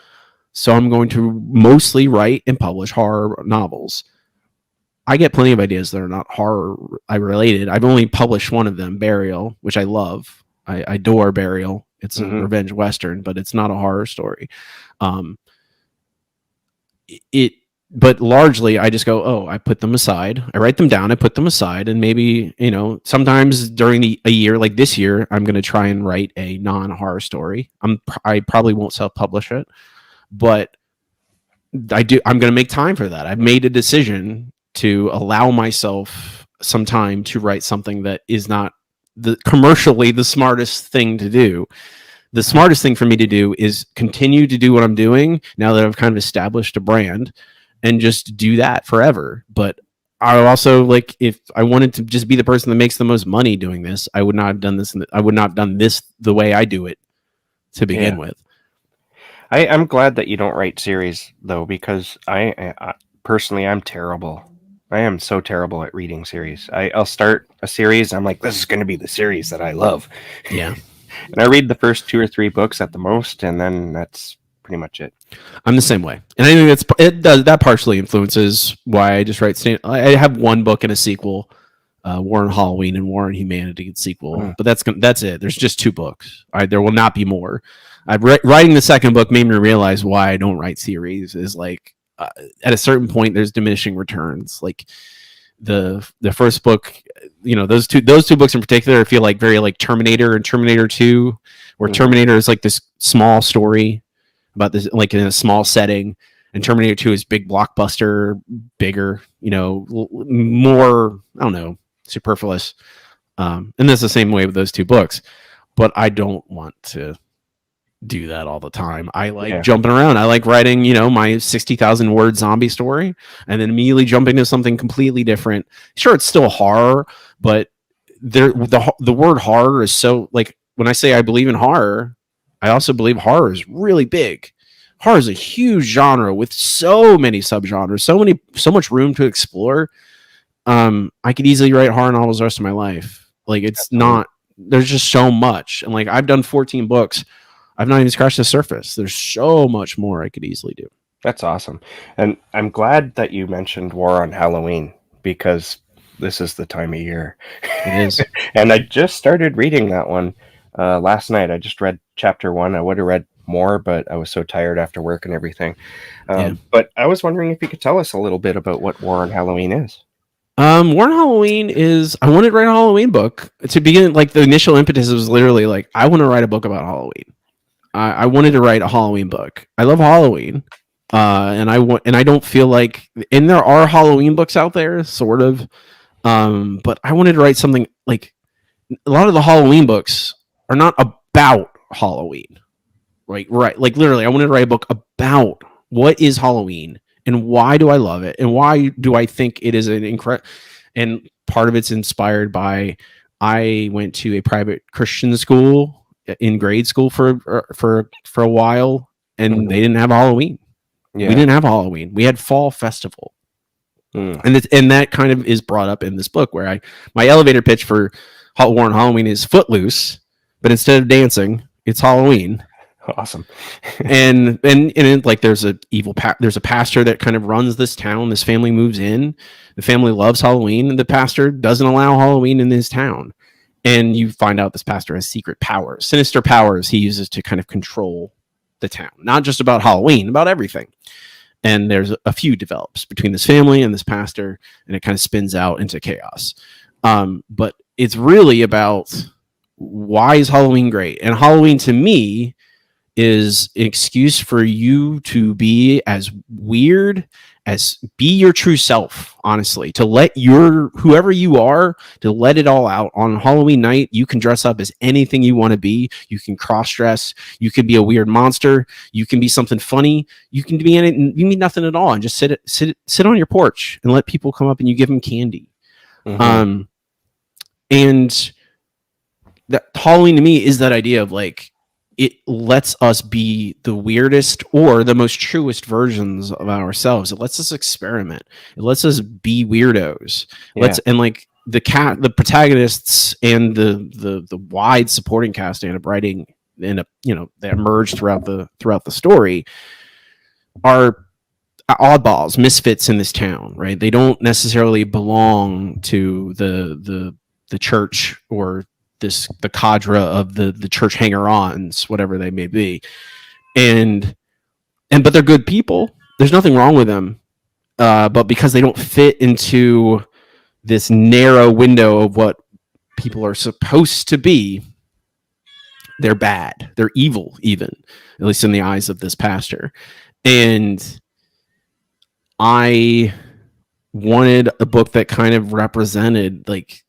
so I'm going to mostly write and publish horror novels. I get plenty of ideas that are not horror related. I've only published one of them, Burial, which I love. I adore Burial. It's a revenge Western, but it's not a horror story. But largely I just go, oh, I put them aside. I write them down. I put them aside. And maybe, sometimes during a year like this year, I'm going to try and write a non-horror story. I probably won't self-publish it, but I'm going to make time for that. I've made a decision to allow myself some time to write something that is not commercially the smartest thing to do. The smartest thing for me to do is continue to do what I'm doing now that I've kind of established a brand, and just do that forever. But I also, like, if I wanted to just be the person that makes the most money doing this, I would not have done this. I would not have done this the way I do it to begin with. I'm glad that you don't write series though, because I personally, I'm terrible. I am so terrible at reading series. I'll start a series. I'm like, this is going to be the series that I love. Yeah. And I read the first 2 or 3 books at the most, and then that's pretty much it. I'm the same way, and I think that partially influences why I just write. I have one book and a sequel, War on Halloween and War on Humanity sequel, but that's it. There's just 2 books. There will not be more. Writing the second book made me realize why I don't write series. Is like at a certain point, there's diminishing returns. Like the first book, those two books in particular, I feel like very like Terminator and Terminator 2, where Terminator is like this small story about this, like in a small setting, and Terminator 2 is big blockbuster, bigger, more, I don't know, superfluous. And that's the same way with those 2 books. But I don't want to do that all the time. I like jumping around. I like writing, my 60,000 word zombie story, and then immediately jumping to something completely different. Sure, it's still horror, but the word horror is so, like, when I say I believe in horror, I also believe horror is really big. Horror is a huge genre with so many subgenres, so much room to explore. I could easily write horror novels the rest of my life. Like, it's not, there's just so much. And like, I've done 14 books. I've not even scratched the surface. There's so much more I could easily do. That's awesome. And I'm glad that you mentioned War on Halloween, because this is the time of year. It is. And I just started reading that one last night. I just read chapter 1. I would have read more, but I was so tired after work and everything. But I was wondering if you could tell us a little bit about what War on Halloween is. War on Halloween is, I wanted to write a Halloween book. To begin, like, the initial impetus was literally like, I want to write a book about Halloween. I wanted to write a Halloween book. I love Halloween. And I don't feel like, and there are Halloween books out there, sort of. But I wanted to write something like, a lot of the Halloween books are not about Halloween. Right. Like, literally, I wanted to write a book about what is Halloween and why do I love it and why do I think it is an incredible. And part of it's inspired by, I went to a private Christian school in grade school for a while, and they didn't have Halloween. Yeah. We didn't have Halloween. We had Fall Festival. And that kind of is brought up in this book, where my elevator pitch for War on Halloween is Footloose, but instead of dancing, it's Halloween. Awesome. and like, there's there's a pastor that kind of runs this town. This family moves in. The family loves Halloween, and the pastor doesn't allow Halloween in his town. And you find out this pastor has secret powers, sinister powers he uses to kind of control the town. Not just about Halloween, about everything. And there's a feud develops between this family and this pastor, and it kind of spins out into chaos. But it's really about, why is Halloween great? And Halloween, to me, is an excuse for you to be as weird, be your true self, honestly, to let whoever you are, to let it all out. On Halloween night, you can dress up as anything you want to be. You can cross dress. You can be a weird monster. You can be something funny. You can be you mean nothing at all, and just sit on your porch and let people come up and you give them candy. And that Halloween, to me, is that idea of, like, it lets us be the weirdest or the most truest versions of ourselves. It lets us experiment. It lets us be weirdos. And like the protagonists and the wide supporting cast and writing that emerge throughout the story are oddballs, misfits in this town, right? They don't necessarily belong to the church or the cadre of the church hanger-ons, whatever they may be, but they're good people. There's nothing wrong with them, but because they don't fit into this narrow window of what people are supposed to be, they're bad. They're evil, even, at least in the eyes of this pastor. And I wanted a book that kind of represented, like,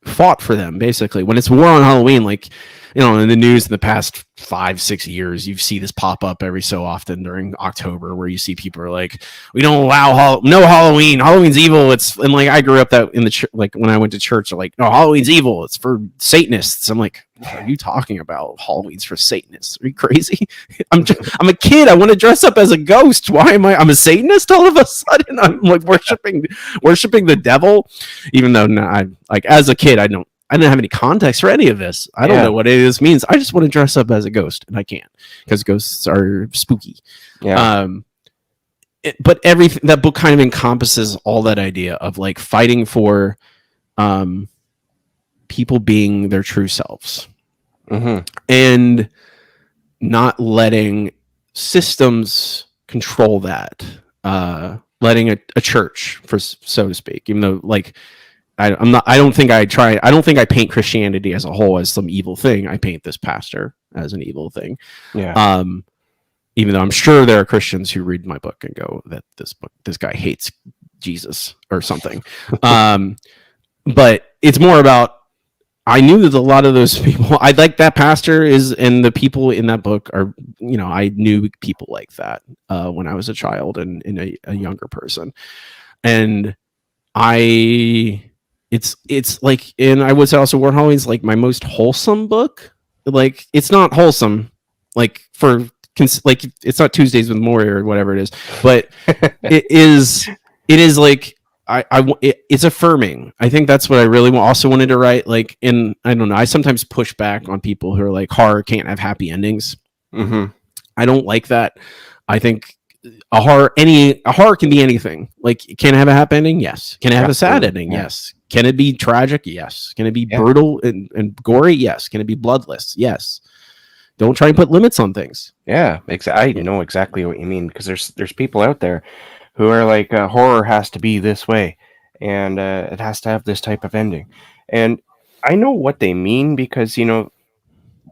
fought for them, basically. When it's War on Halloween, like, in the news in the past 5-6 years, you see this pop up every so often during October, where you see people are like, we don't allow no Halloween. Halloween's evil. And like, I grew up that in the like, when I went to church, they're like, no, Halloween's evil. It's for Satanists. I'm like, what are you talking about? Halloween's for Satanists? Are you crazy? I'm a kid. I want to dress up as a ghost. Why am I'm a Satanist all of a sudden? I'm like worshiping the devil, even though as a kid, I didn't have any context for any of this. I don't know what any of this means. I just want to dress up as a ghost, and I can't, because ghosts are spooky. Yeah. But everything, that book kind of encompasses all that idea of, like, fighting for people being their true selves, and not letting systems control that. Letting a church, so to speak, even though, like, I don't think I paint Christianity as a whole as some evil thing. I paint this pastor as an evil thing. Yeah. Even though I'm sure there are Christians who read my book and go, that this guy hates Jesus or something. But it's more about, I knew that a lot of those people, I like that pastor and the people in that book are, I knew people like that when I was a child and a younger person. And it's like, and I would say also War on Halloween's like my most wholesome book. Like, it's not wholesome, like, like, it's not Tuesdays with Morrie or whatever it is, but it is like, it's affirming. I think that's what I really also wanted to write. Like, and I don't know, I sometimes push back on people who are like, horror can't have happy endings. I don't like that. I think a horror can be anything. Like, can it have a happy ending? Yes. Can it have a sad ending? Yeah. Yes. Can it be tragic? Yes. Can it be brutal and gory? Yes. Can it be bloodless? Yes. Don't try and put limits on things. Yeah, I know exactly what you mean, because there's people out there who are like, horror has to be this way, and it has to have this type of ending. And I know what they mean, because,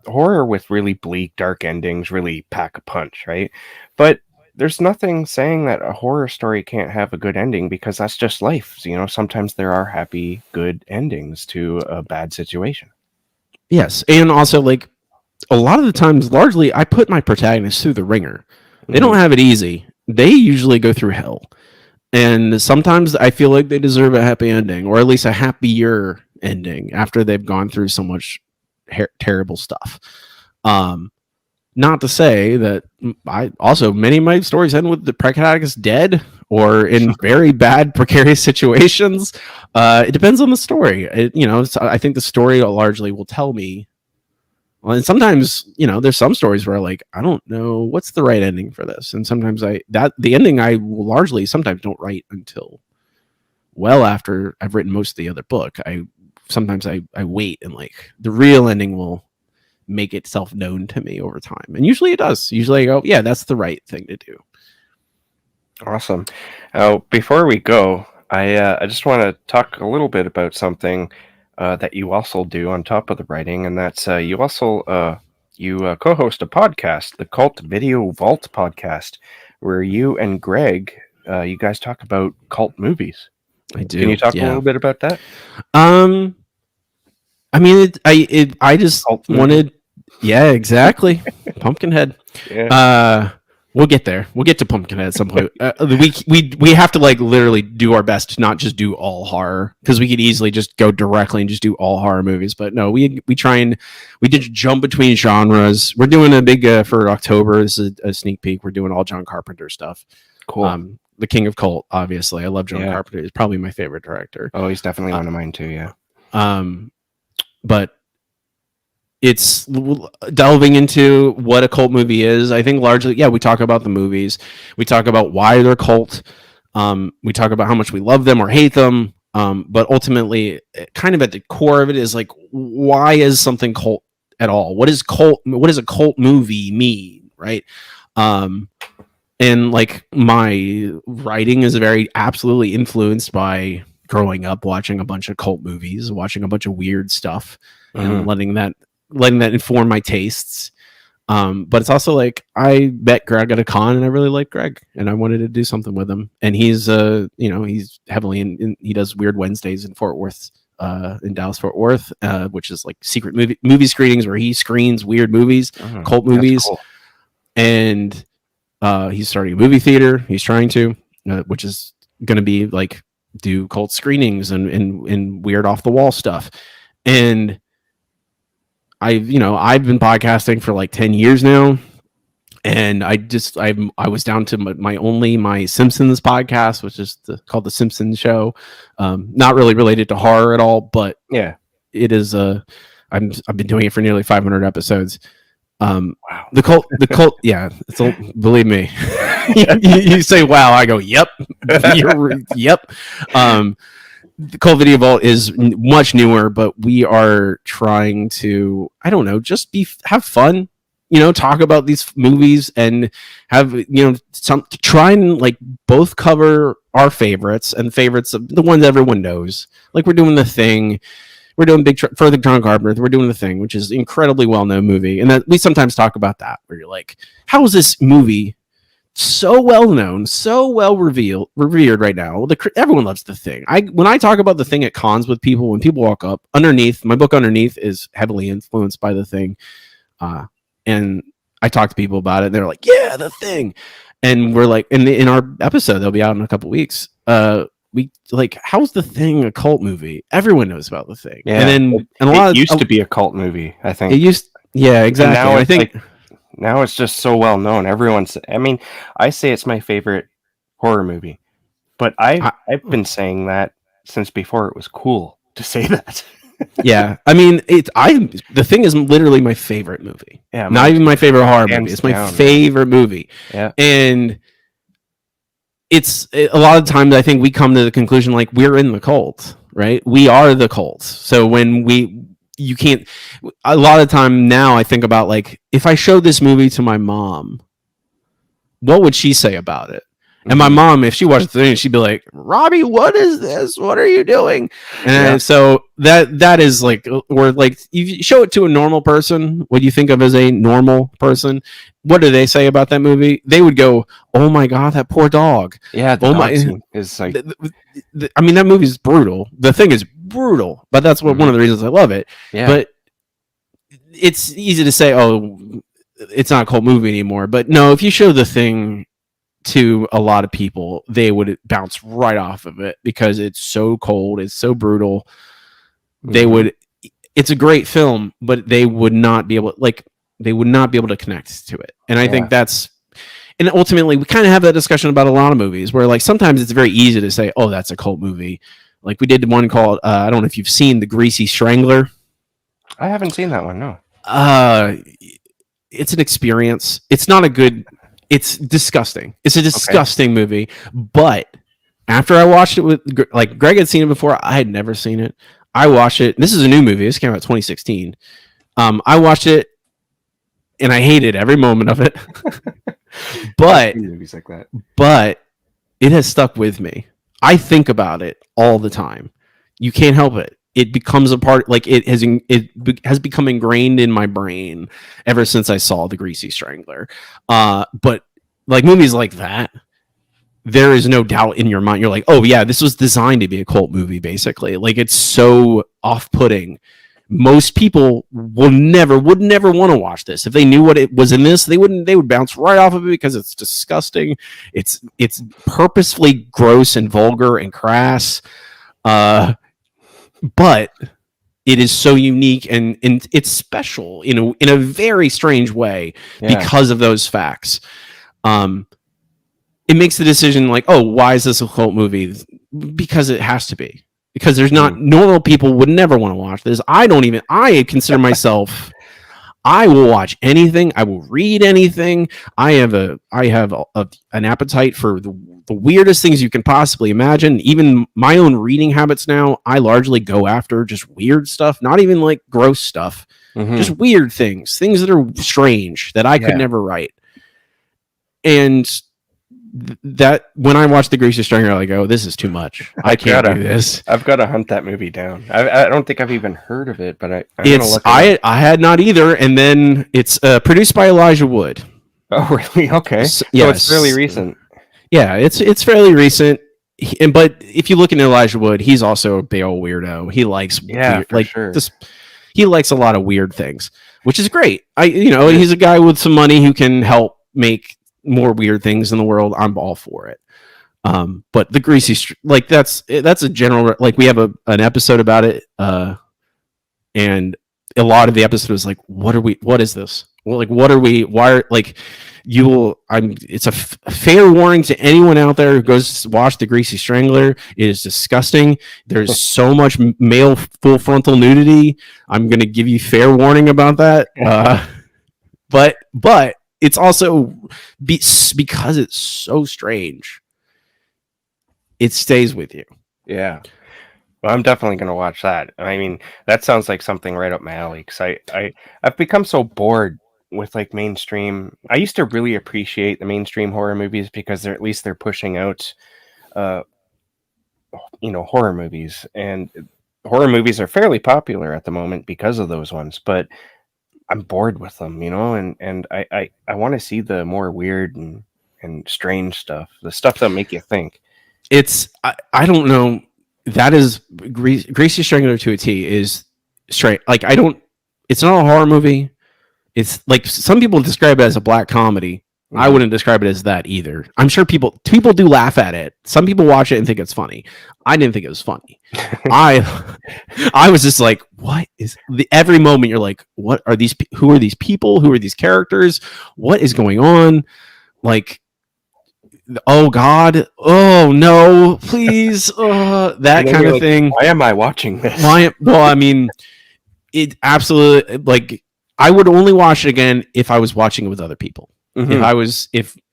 horror with really bleak, dark endings really pack a punch, right? But there's nothing saying that a horror story can't have a good ending, because that's just life. Sometimes there are happy, good endings to a bad situation. Yes, and also, like, a lot of the times, largely, I put my protagonists through the ringer. They don't have it easy. They usually go through hell. And sometimes I feel like they deserve a happy ending, or at least a happier ending after they've gone through so much terrible stuff. Not to say that many of my stories end with the protagonist dead or in very bad, precarious situations. It depends on the story. I think the story largely will tell me. Well, and sometimes, there's some stories where, like, I don't know what's the right ending for this. And sometimes the ending I will largely sometimes don't write until well after I've written most of the other book. Sometimes I wait, and, like, the real ending will make itself known to me over time. And usually it does. Usually I go, yeah, that's the right thing to do. Awesome. Before we go, I just want to talk a little bit about something that you also do on top of the writing, and that's you also co-host a podcast, the Cult Video Vault podcast, where you and Greg, you guys talk about cult movies. I do. Can you talk a little bit about that? I mean, I just wanted, yeah, exactly. Pumpkinhead. Yeah. We'll get there. We'll get to Pumpkinhead at some point. We have to, like, literally do our best to not just do all horror, because we could easily just go directly and just do all horror movies. But no, we try and we did jump between genres. We're doing a big for October. This is a sneak peek. We're doing all John Carpenter stuff. Cool. The King of Cult, obviously. I love John Carpenter. He's probably my favorite director. Oh, he's definitely one of mine too. Yeah. But it's delving into what a cult movie is. I think largely, we talk about the movies. We talk about why they're cult. We talk about how much we love them or hate them. But ultimately, kind of at the core of it is, like, why is something cult at all? What is cult? What does a cult movie mean? Right. And, like, my writing is very absolutely influenced by growing up watching a bunch of cult movies, watching a bunch of weird stuff, and letting that inform my tastes. But it's also like, I met Greg at a con, and I really like Greg, and I wanted to do something with him. And he's he's heavily he does Weird Wednesdays in Fort Worth, in Dallas, Fort Worth, which is like secret movie screenings where he screens weird movies, cult movies. Cool. And he's starting a movie theater. He's trying to, which is going to be like, do cult screenings and weird off the wall stuff. And I've been podcasting for like 10 years now, and I was down to my Simpsons podcast, which is called The Simpsons Show. Not really related to horror at all, but yeah, it is. I've been doing it for nearly 500 episodes. Wow. The cult. Yeah, believe me. you say wow, I go yep. Yep. The Cult Video Vault is much newer, but we are trying to, I don't know, just have fun, talk about these movies and have, try and, like, both cover our favorites and favorites of the ones everyone knows. Like, we're doing The Thing. We're doing for the John Carpenter. We're doing The Thing, which is an incredibly well-known movie. And that we sometimes talk about that, where you're like, how is this movie so well known, so well revered right now? Everyone loves The Thing. When I talk about The Thing at cons with people, when people walk up, my book Underneath is heavily influenced by The Thing, and I talk to people about it, and they're like, "Yeah, The Thing," and we're like, in our episode that'll be out in a couple weeks, we like, how's The Thing a cult movie? Everyone knows about The Thing, and it used to be a cult movie. I think it used, yeah, exactly. And now I think. Now it's just so well known. I say it's my favorite horror movie, but I've been saying that since before it was cool to say that. Yeah, I mean, The Thing is literally my favorite movie. Yeah, not even my favorite horror movie. It's my favorite movie. Yeah, and it's a lot of times I think we come to the conclusion like we're in the cult, right? We are the cult. So when you can't, a lot of time now I think about like, if I showed this movie to my mom, what would she say about it? And my mom, if she watched the thing, she'd be like, Robbie, what is this? What are you doing? And so that is like, or like, you show it to a normal person, what you think of as a normal person, what do they say about that movie? They would go, oh my God, that poor dog. Yeah, the dog scene is like... I mean, that movie is brutal. The thing is brutal, but that's one of the reasons I love it. Yeah. But it's easy to say, oh, it's not a cult movie anymore. But no, if you show the thing to a lot of people, they would bounce right off of it because it's so cold, it's so brutal. They would, it's a great film, but they would not be able to connect to it. And I think that's, and ultimately we kind of have that discussion about a lot of movies where like sometimes it's very easy to say, oh, that's a cult movie. Like we did one called, I don't know if you've seen The Greasy Strangler. I haven't seen that one, no. It's an experience. It's not a good, it's disgusting. It's a disgusting movie. But after I watched it with, like Greg had seen it before, I had never seen it. I watched it. This is a new movie. This came out in 2016. I watched it and I hated every moment of it. But movies like that. But it has stuck with me. I think about it all the time. You can't help it. It becomes a part, like it has become ingrained in my brain ever since I saw The Greasy Strangler. But like movies like that, there is no doubt in your mind. You're like, oh yeah, this was designed to be a cult movie, basically. Like it's so off-putting. Most people would never want to watch this. If they knew what it was in this, they would bounce right off of it because it's disgusting. It's purposefully gross and vulgar and crass. But it is so unique and it's special in a very strange way because of those facts. It makes the decision like, oh, why is this a cult movie? Because it has to be. Because there's not normal people would never want to watch this. I consider myself, I will watch anything. I will read anything. I have an appetite for the weirdest things you can possibly imagine. Even my own reading habits now, I largely go after just weird stuff, not even like gross stuff, just weird things that are strange that I could never write. And that when I watch The Greasy Strangler, I go, this is too much. I can't do this. I've got to hunt that movie down. I don't think I've even heard of it, but I had not either. And then it's produced by Elijah Wood. Oh, really? Okay. So it's fairly recent. Yeah, it's fairly recent. But if you look at Elijah Wood, he's also a big old weirdo. He likes he likes a lot of weird things, which is great. He's a guy with some money who can help make more weird things in the world. I'm all for it. But The Greasy, like that's a general, like we have an episode about it. And a lot of the episode is like, what is this? Well, like, it's a fair warning to anyone out there who goes to watch The Greasy Strangler. It is disgusting. There's so much male full frontal nudity. I'm going to give you fair warning about that. But it's also because it's so strange, it stays with you. Yeah. Well, I'm definitely going to watch that. I mean, that sounds like something right up my alley because I've become so bored with like mainstream. I used to really appreciate the mainstream horror movies because they're pushing out, horror movies, and horror movies are fairly popular at the moment because of those ones. But I'm bored with them, and I want to see the more weird and strange stuff, the stuff that make you think. It's I don't know. That is Greasy Strangler to a T is straight. Like it's not a horror movie. It's like some people describe it as a black comedy. Mm-hmm. I wouldn't describe it as that either. I'm sure people do laugh at it. Some people watch it and think it's funny. I didn't think it was funny. I was just like, what is every moment you're like, what are these? Who are these people? Who are these characters? What is going on? Like, oh God, oh no, please, that kind of thing. Why am I watching this? Well, I mean, it absolutely, like, I would only watch it again if I was watching it with other people. Mm-hmm.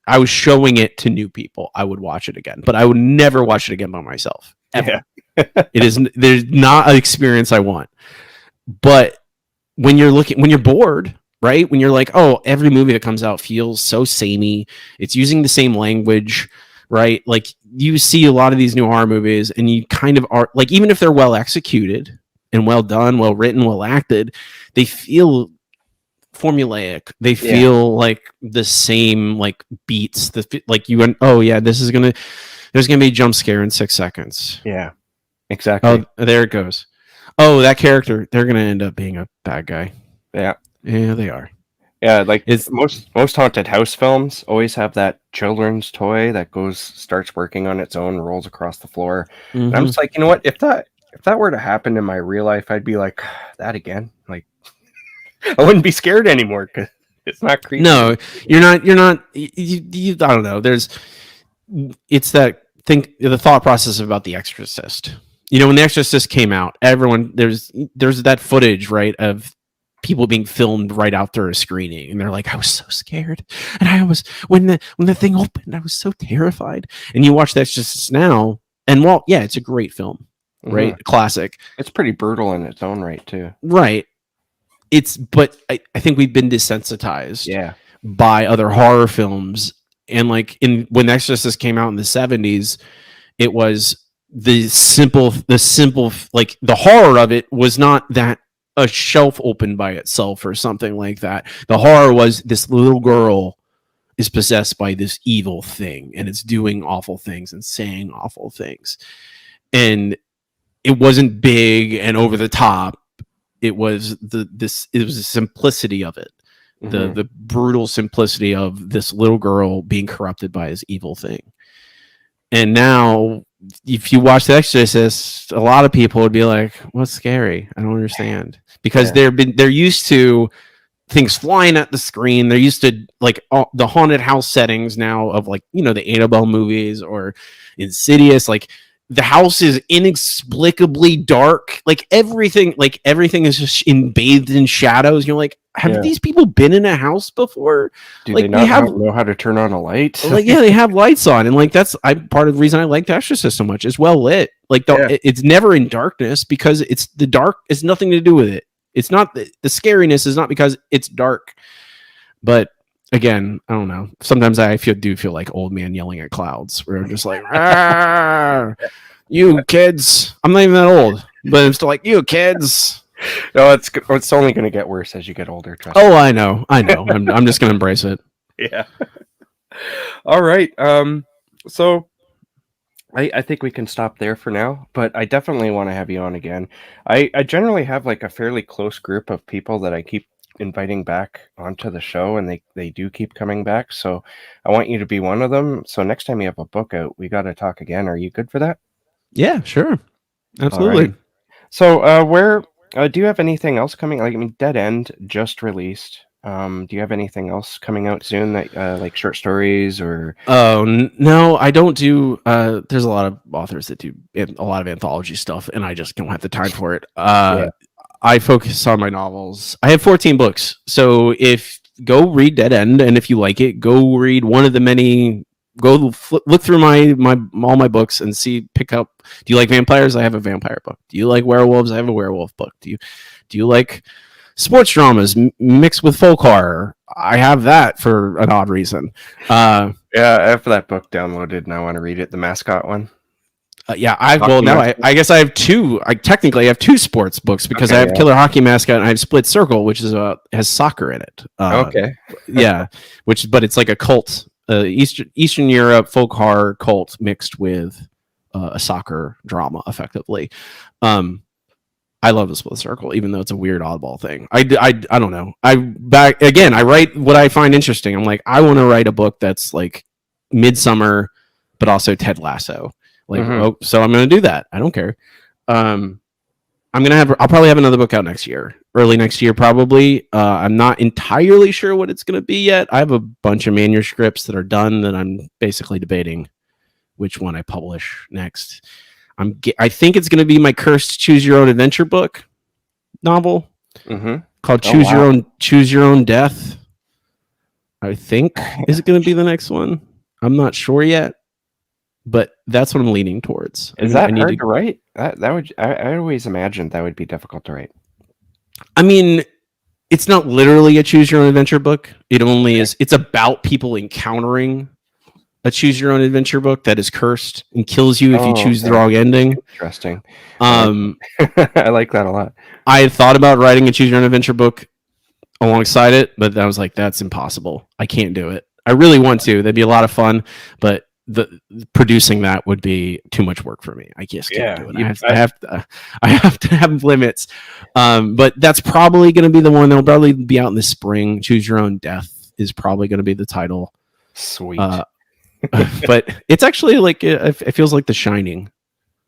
I was showing it to new people, I would watch it again, but I would never watch it again by myself ever. Yeah. There's not an experience I want. But when you're bored, right? When you're like, oh, every movie that comes out feels so samey. It's using the same language, right? Like you see a lot of these new horror movies and you kind of are like, even if they're well executed and well done, well written, well acted, they feel formulaic. They feel like the same like beats, like you went, oh yeah, there's gonna be a jump scare in 6 seconds. Yeah, exactly. Oh, there it goes. Oh, that character, they're gonna end up being a bad guy. Yeah, they are. Yeah, like it's most haunted house films always have that children's toy that starts working on its own, rolls across the floor. Mm-hmm. And I'm just like, you know what? If that were to happen in my real life, I'd be like, that again. Like, I wouldn't be scared anymore because it's not creepy. No, you're not. You I don't know. It's that thing. The thought process about The Exorcist. You know, when The Exorcist came out, there's that footage, right, of people being filmed right after a screening, and they're like, I was so scared, and I was when the thing opened, I was so terrified. And you watch The Exorcist now, and well, yeah, it's a great film, right? Mm-hmm. Classic. It's pretty brutal in its own right too, right? But I think we've been desensitized, by other horror films, and like when The Exorcist came out in the 70s, it was the simple like the horror of it was not that a shelf opened by itself or something like that. The horror was this little girl is possessed by this evil thing and it's doing awful things and saying awful things. And it wasn't big and over the top. It was the simplicity of it. Mm-hmm. The brutal simplicity of this little girl being corrupted by this evil thing. And now if you watch The Exorcist, a lot of people would be like, what's scary? I don't understand. Because they're used to things flying at the screen. They're used to like the haunted house settings now of like, you know, the Annabelle movies or Insidious. Like the house is inexplicably dark. Like everything is just bathed in shadows. You're like, have these people been in a house before? Do like, they not know how to turn on a light? Like, yeah, they have lights on, and like that's part of the reason I like The Exorcist so much. It's well lit. Like it's never in darkness because it's the dark. It's nothing to do with it. It's not the scariness is not because it's dark. But again, I don't know. Sometimes I do feel like old man yelling at clouds. Where I'm just like, you kids. I'm not even that old, but I'm still like, you kids. No, it's only going to get worse as you get older. Trust me. I know. I'm just going to embrace it. Yeah. All right. So I think we can stop there for now, but I definitely want to have you on again. I generally have like a fairly close group of people that I keep inviting back onto the show, and they do keep coming back. So I want you to be one of them. So next time you have a book out, we got to talk again. Are you good for that? Yeah, sure. Absolutely. Right. So do you have anything else coming? Like, I mean, Dead End just released. Do you have anything else coming out soon that like short stories or? Oh no, I don't do. There's a lot of authors that do a lot of anthology stuff, and I just don't have the time for it. I focus on my novels. I have 14 books, so go read Dead End, and if you like it, go read one of the many. Go look through all my books and pick up. Do you like vampires? I have a vampire book. Do you like werewolves? I have a werewolf book. Do you like sports dramas mixed with folk horror? I have that for an odd reason. I have that book downloaded and I want to read it. The mascot one. I guess I have two. I technically have two sports books because I have Killer Hockey Mascot and I have Split Circle, which is has soccer in it. But it's like a cult. Eastern Europe folk horror cult mixed with a soccer drama, effectively. I love the Split Circle, even though it's a weird oddball thing. I don't know. I write what I find interesting. I'm like, I want to write a book that's like Midsummer, but also Ted Lasso. Like, so I'm going to do that. I don't care. I'll probably have another book out early next year, probably. I'm not entirely sure what it's going to be yet. I have a bunch of manuscripts that are done that I'm basically debating which one I publish next. I think it's going to be my cursed Choose Your Own Adventure book novel called Choose Your Own Death. I think is going to be the next one. I'm not sure yet, but that's what I'm leaning towards. Is that hard to write? That would I always imagined that would be difficult to write. I mean, it's not literally a choose your own adventure book. It only is. It's about people encountering a choose your own adventure book that is cursed and kills you if you choose the wrong ending. Interesting. I like that a lot. I had thought about writing a choose your own adventure book alongside it, but I was like, that's impossible. I can't do it. I really want to. That'd be a lot of fun, but the producing that would be too much work for me. I just can't do it. I have to have limits. But that's probably going to be the one that'll probably be out in the spring. Choose Your Own Death is probably going to be the title. Sweet. But it's actually like it feels like The Shining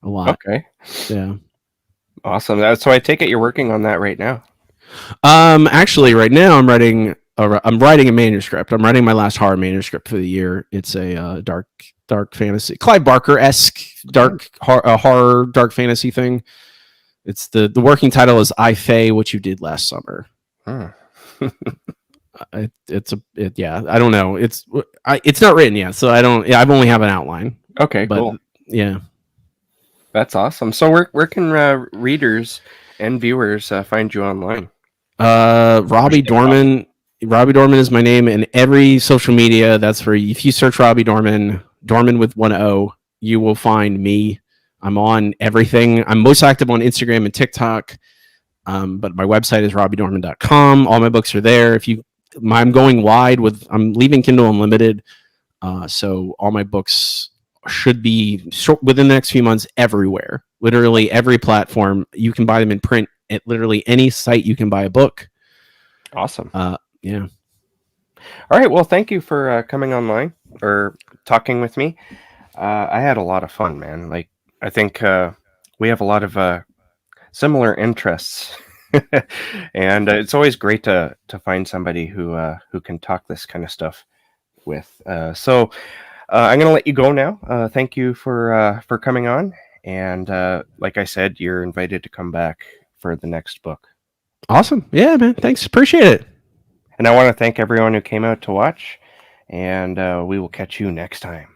a lot. Okay. Yeah. Awesome. So I take it you're working on that right now. Actually, right now I'm writing a manuscript. I'm writing my last horror manuscript for the year. It's a dark fantasy, Clive Barker-esque horror dark fantasy thing. It's the working title is I Faye What You Did Last Summer. Hmm. I don't know. It's not written yet, so I don't. Yeah, I've only have an outline. Okay, cool. Yeah, that's awesome. So where can readers and viewers find you online? Robbie Dorman. Robbie Dorman is my name in every social media. That's where if you search Robbie Dorman with 1 O, you will find me. I'm on everything. I'm most active on Instagram and TikTok. But my website is robbiedorman.com. All my books are there. I'm going wide I'm leaving Kindle Unlimited. So all my books should be within the next few months everywhere. Literally every platform. You can buy them in print at literally any site you can buy a book. Awesome. Yeah. All right. Well, thank you for coming online or talking with me. I had a lot of fun, man. Like, I think we have a lot of similar interests, and it's always great to find somebody who can talk this kind of stuff with. So I'm going to let you go now. Thank you for coming on, and like I said, you're invited to come back for the next book. Awesome. Yeah, man. Thanks. Appreciate it. And I want to thank everyone who came out to watch, and we will catch you next time.